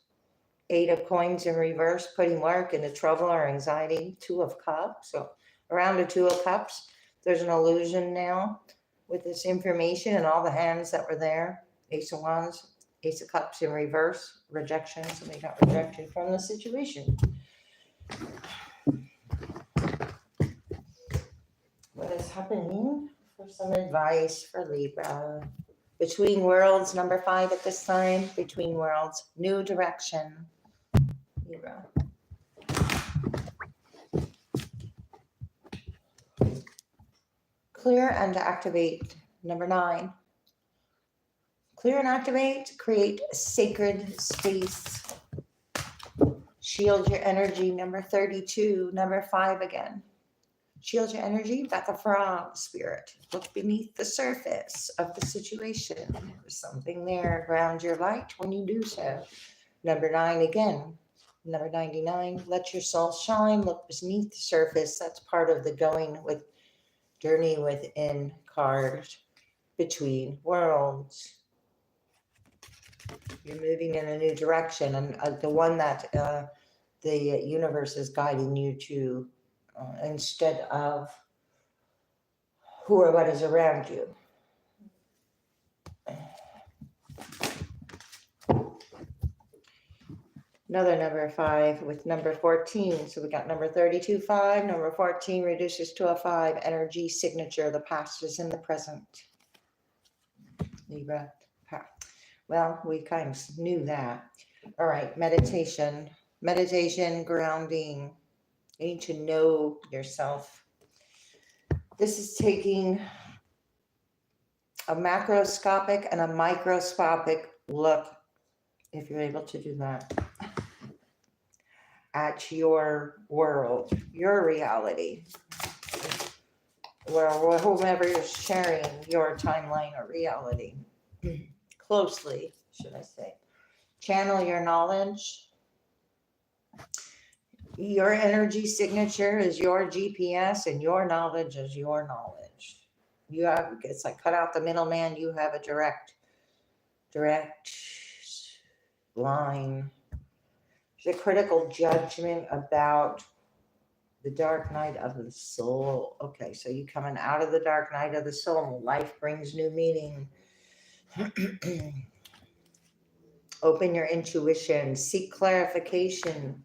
8 of Coins in reverse, putting work into trouble or anxiety. 2 of Cups. So around the 2 of Cups, there's an illusion now with this information and all the hands that were there. Ace of Wands, Ace of Cups in reverse, rejection. Somebody got rejected from the situation. What is happening? For some advice for Libra. Between Worlds, number 5 at this time. Between Worlds, new direction. Libra. Clear and activate, number 9. Clear and activate, create a sacred space. Shield your energy, number 32, number 5 again. Shield your energy, Beth the Frog spirit. Look beneath the surface of the situation. There's something there. Ground your light when you do so. Number 9 again. Number 99, let your soul shine. Look beneath the surface. That's part of the going with journey within card. Between Worlds. You're moving in a new direction, and the one that the universe is guiding you to instead of who or what is around you. Another number 5 with number 14. So we got number 32, 5. Number 14 reduces to a 5. Energy signature. The past is in the present. Libra. Well, we kind of knew that. All right. Meditation. Meditation, grounding. You need to know yourself. This is taking a macroscopic and a microscopic look, if you're able to do that, at your world, your reality, where whomever is sharing your timeline or reality closely, should I say. Channel your knowledge. Your energy signature is your GPS, and your knowledge is your knowledge. You have, it's like cut out the middleman. You have a direct line. There's a critical judgment about the dark night of the soul. Okay, so you coming out of the dark night of the soul. Life brings new meaning. Open your intuition. Seek clarification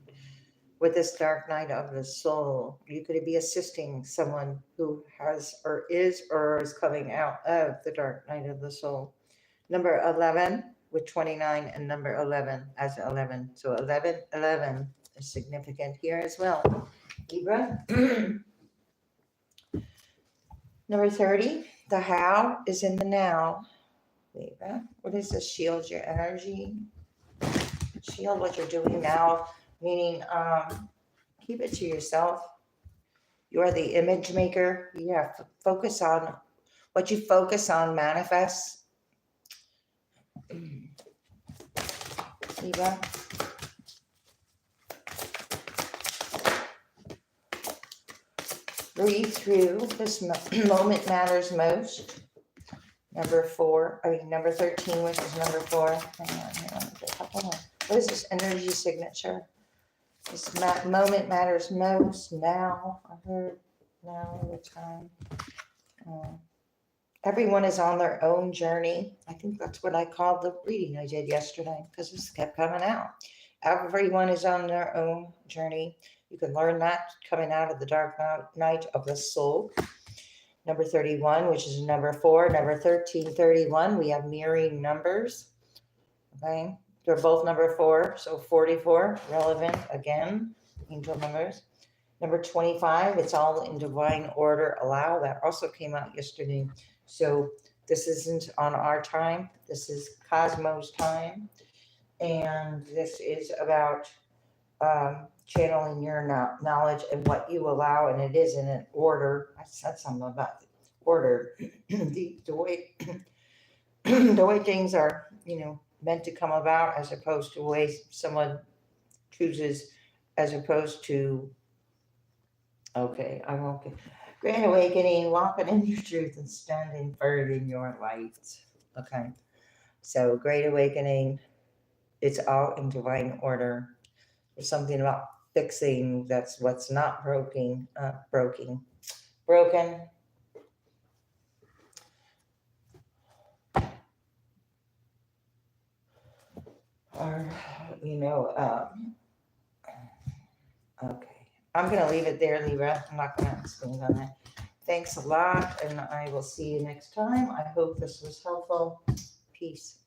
with this dark night of the soul. You could be assisting someone who has or is coming out of the dark night of the soul. Number 11 with 29 and number 11 as 11. So 11 is significant here as well. Libra. Number 30, the how is in the now. Libra. What is this? Shield your energy. Shield what you're doing now, meaning keep it to yourself. You are the image maker. You have to focus on what you focus on manifests. Libra. Breathe through. This moment matters most. Number 13, which is number 4. Hang on, a couple more. What is this energy signature? This moment matters most now. I heard now the time. Everyone is on their own journey. I think that's what I called the reading I did yesterday because this kept coming out. Everyone is on their own journey. You can learn that coming out of the dark night of the soul. Number 31, which is number 4. Number 13, 31. We have mirroring numbers. Okay. They're both number 4. So 44, relevant again. Angel numbers. Number 25, it's all in divine order. Allow. That also came out yesterday. So this isn't on our time. This is Cosmos time. And this is about channeling your knowledge and what you allow. And it is in an order. I said something about the order. the way the way things are, meant to come about, as opposed to the way someone chooses, as opposed to, okay, I won't get. Grand awakening, walking in your truth and standing firm in your light. Okay. So great awakening, it's all in divine order. There's something about fixing that's what's not broken. Or, okay. I'm going to leave it there, Libra. I'm not going to expand on that. Thanks a lot, and I will see you next time. I hope this was helpful. Peace.